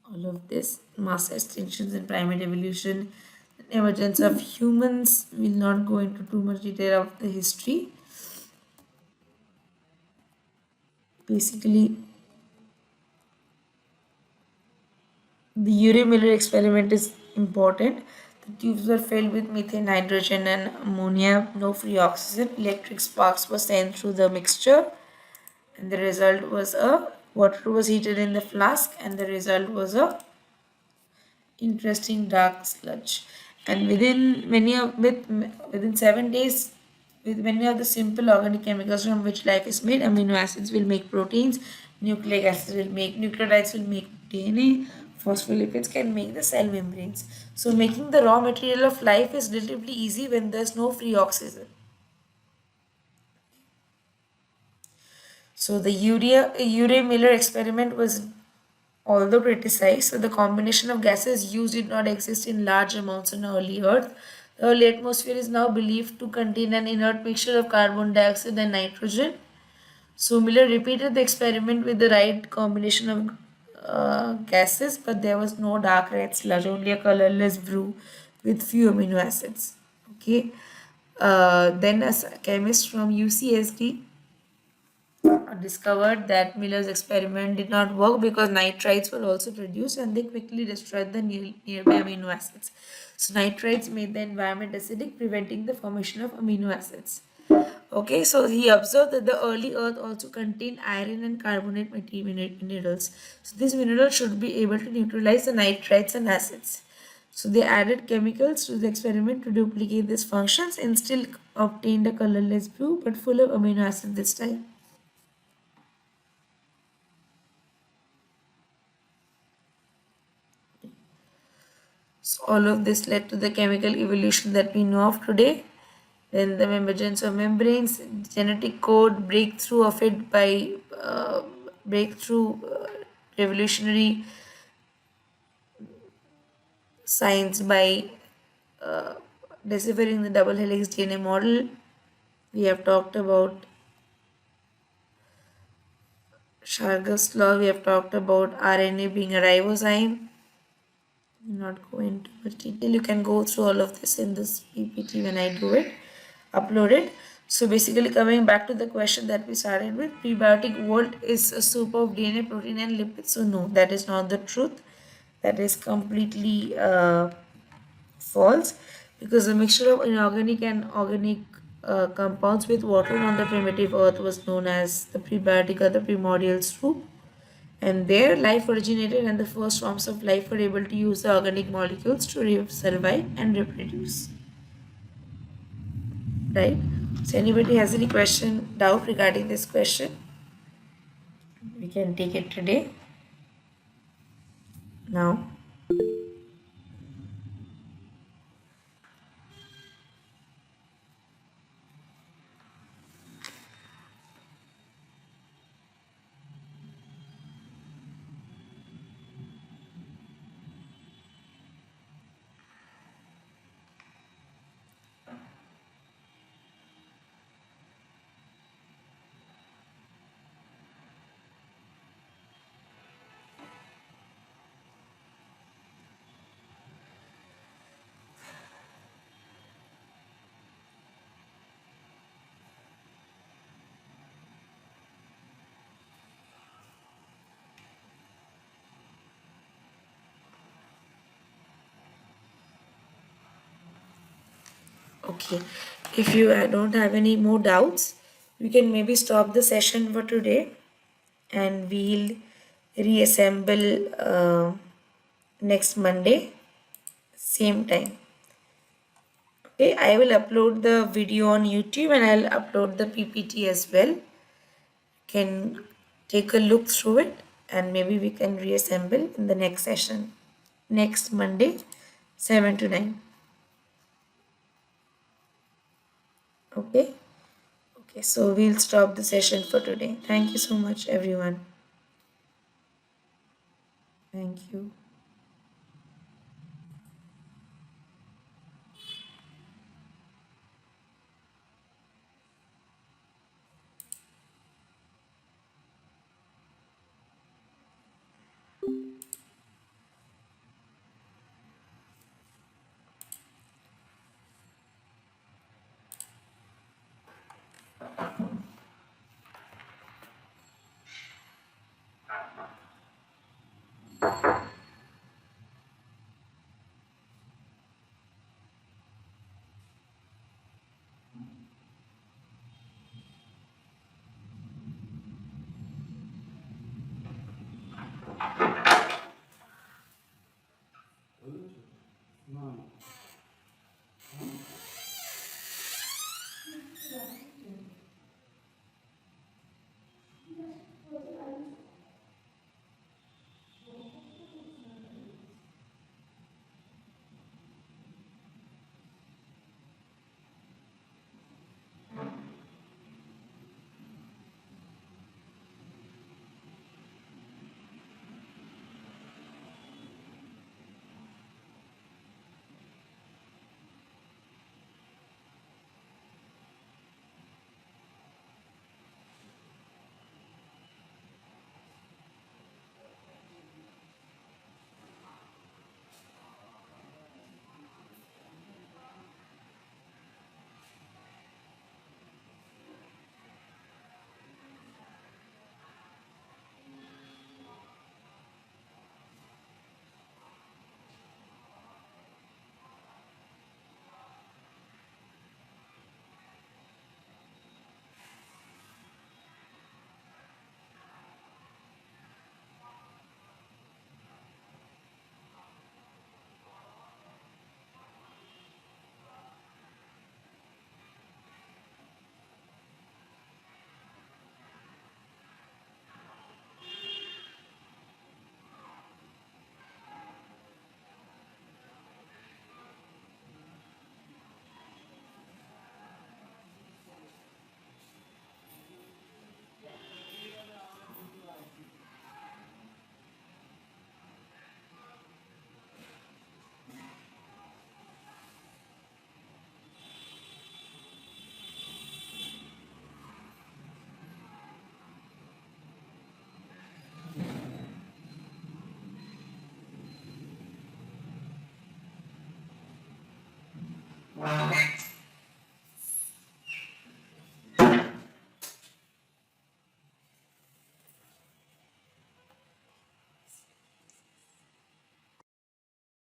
All of this mass extinctions and primate evolution, emergence of humans. Will not go into too much detail of the history. Basically, the Urey-Miller experiment is important. The tubes were filled with methane, hydrogen, and ammonia, no free oxygen. Electric sparks were sent through the mixture, and the result was a water was heated in the flask, and the result was a interesting dark sludge. And within 7 days, with many of the simple organic chemicals from which life is made, amino acids will make proteins, nucleic acids will make nucleotides will make DNA, phospholipids can make the cell membranes. So making the raw material of life is relatively easy when there's no free oxygen. So the Urey-Miller experiment was although criticized, so the combination of gases used did not exist in large amounts on early Earth. The early atmosphere is now believed to contain an inert mixture of carbon dioxide and nitrogen. So Miller repeated the experiment with the right combination of gases, but there was no dark red sludge, only a colorless brew with few amino acids. Okay. Then a chemist from UCSD discovered that Miller's experiment did not work because nitrites were also produced and they quickly destroyed the nearby amino acids. So nitrites made the environment acidic, preventing the formation of amino acids. Okay, so he observed that the early earth also contained iron and carbonate minerals. So these minerals should be able to neutralize the nitrites and acids. So they added chemicals to the experiment to duplicate these functions and still obtained a colorless brew but full of amino acids this time. So all of this led to the chemical evolution that we know of today. Then the emergence of membranes, genetic code, breakthrough of it by breakthrough revolutionary science by uh, deciphering the double helix DNA model. We have talked about Chargas law. We have talked about RNA being a ribozyme. Not go into much detail. You can go through all of this in this PPT when I do it, upload it. So basically coming back to the question that we started with, prebiotic world is a soup of DNA, protein and lipids. So no, that is not the truth. That is completely false, because the mixture of inorganic and organic compounds with water on the primitive earth was known as the prebiotic or the primordial soup, and there life originated and the first forms of life were able to use the organic molecules to survive and reproduce, right? So anybody has any question, doubt regarding this question, we can take it today now. Okay, if you don't have any more doubts, we can maybe stop the session for today and we'll reassemble next Monday, same time. Okay, I will upload the video on YouTube and I'll upload the PPT as well. Can take a look through it and maybe we can reassemble in the next session, next Monday, 7 to 9. Okay. Okay, so we'll stop the session for today. Thank you so much, everyone. Thank you.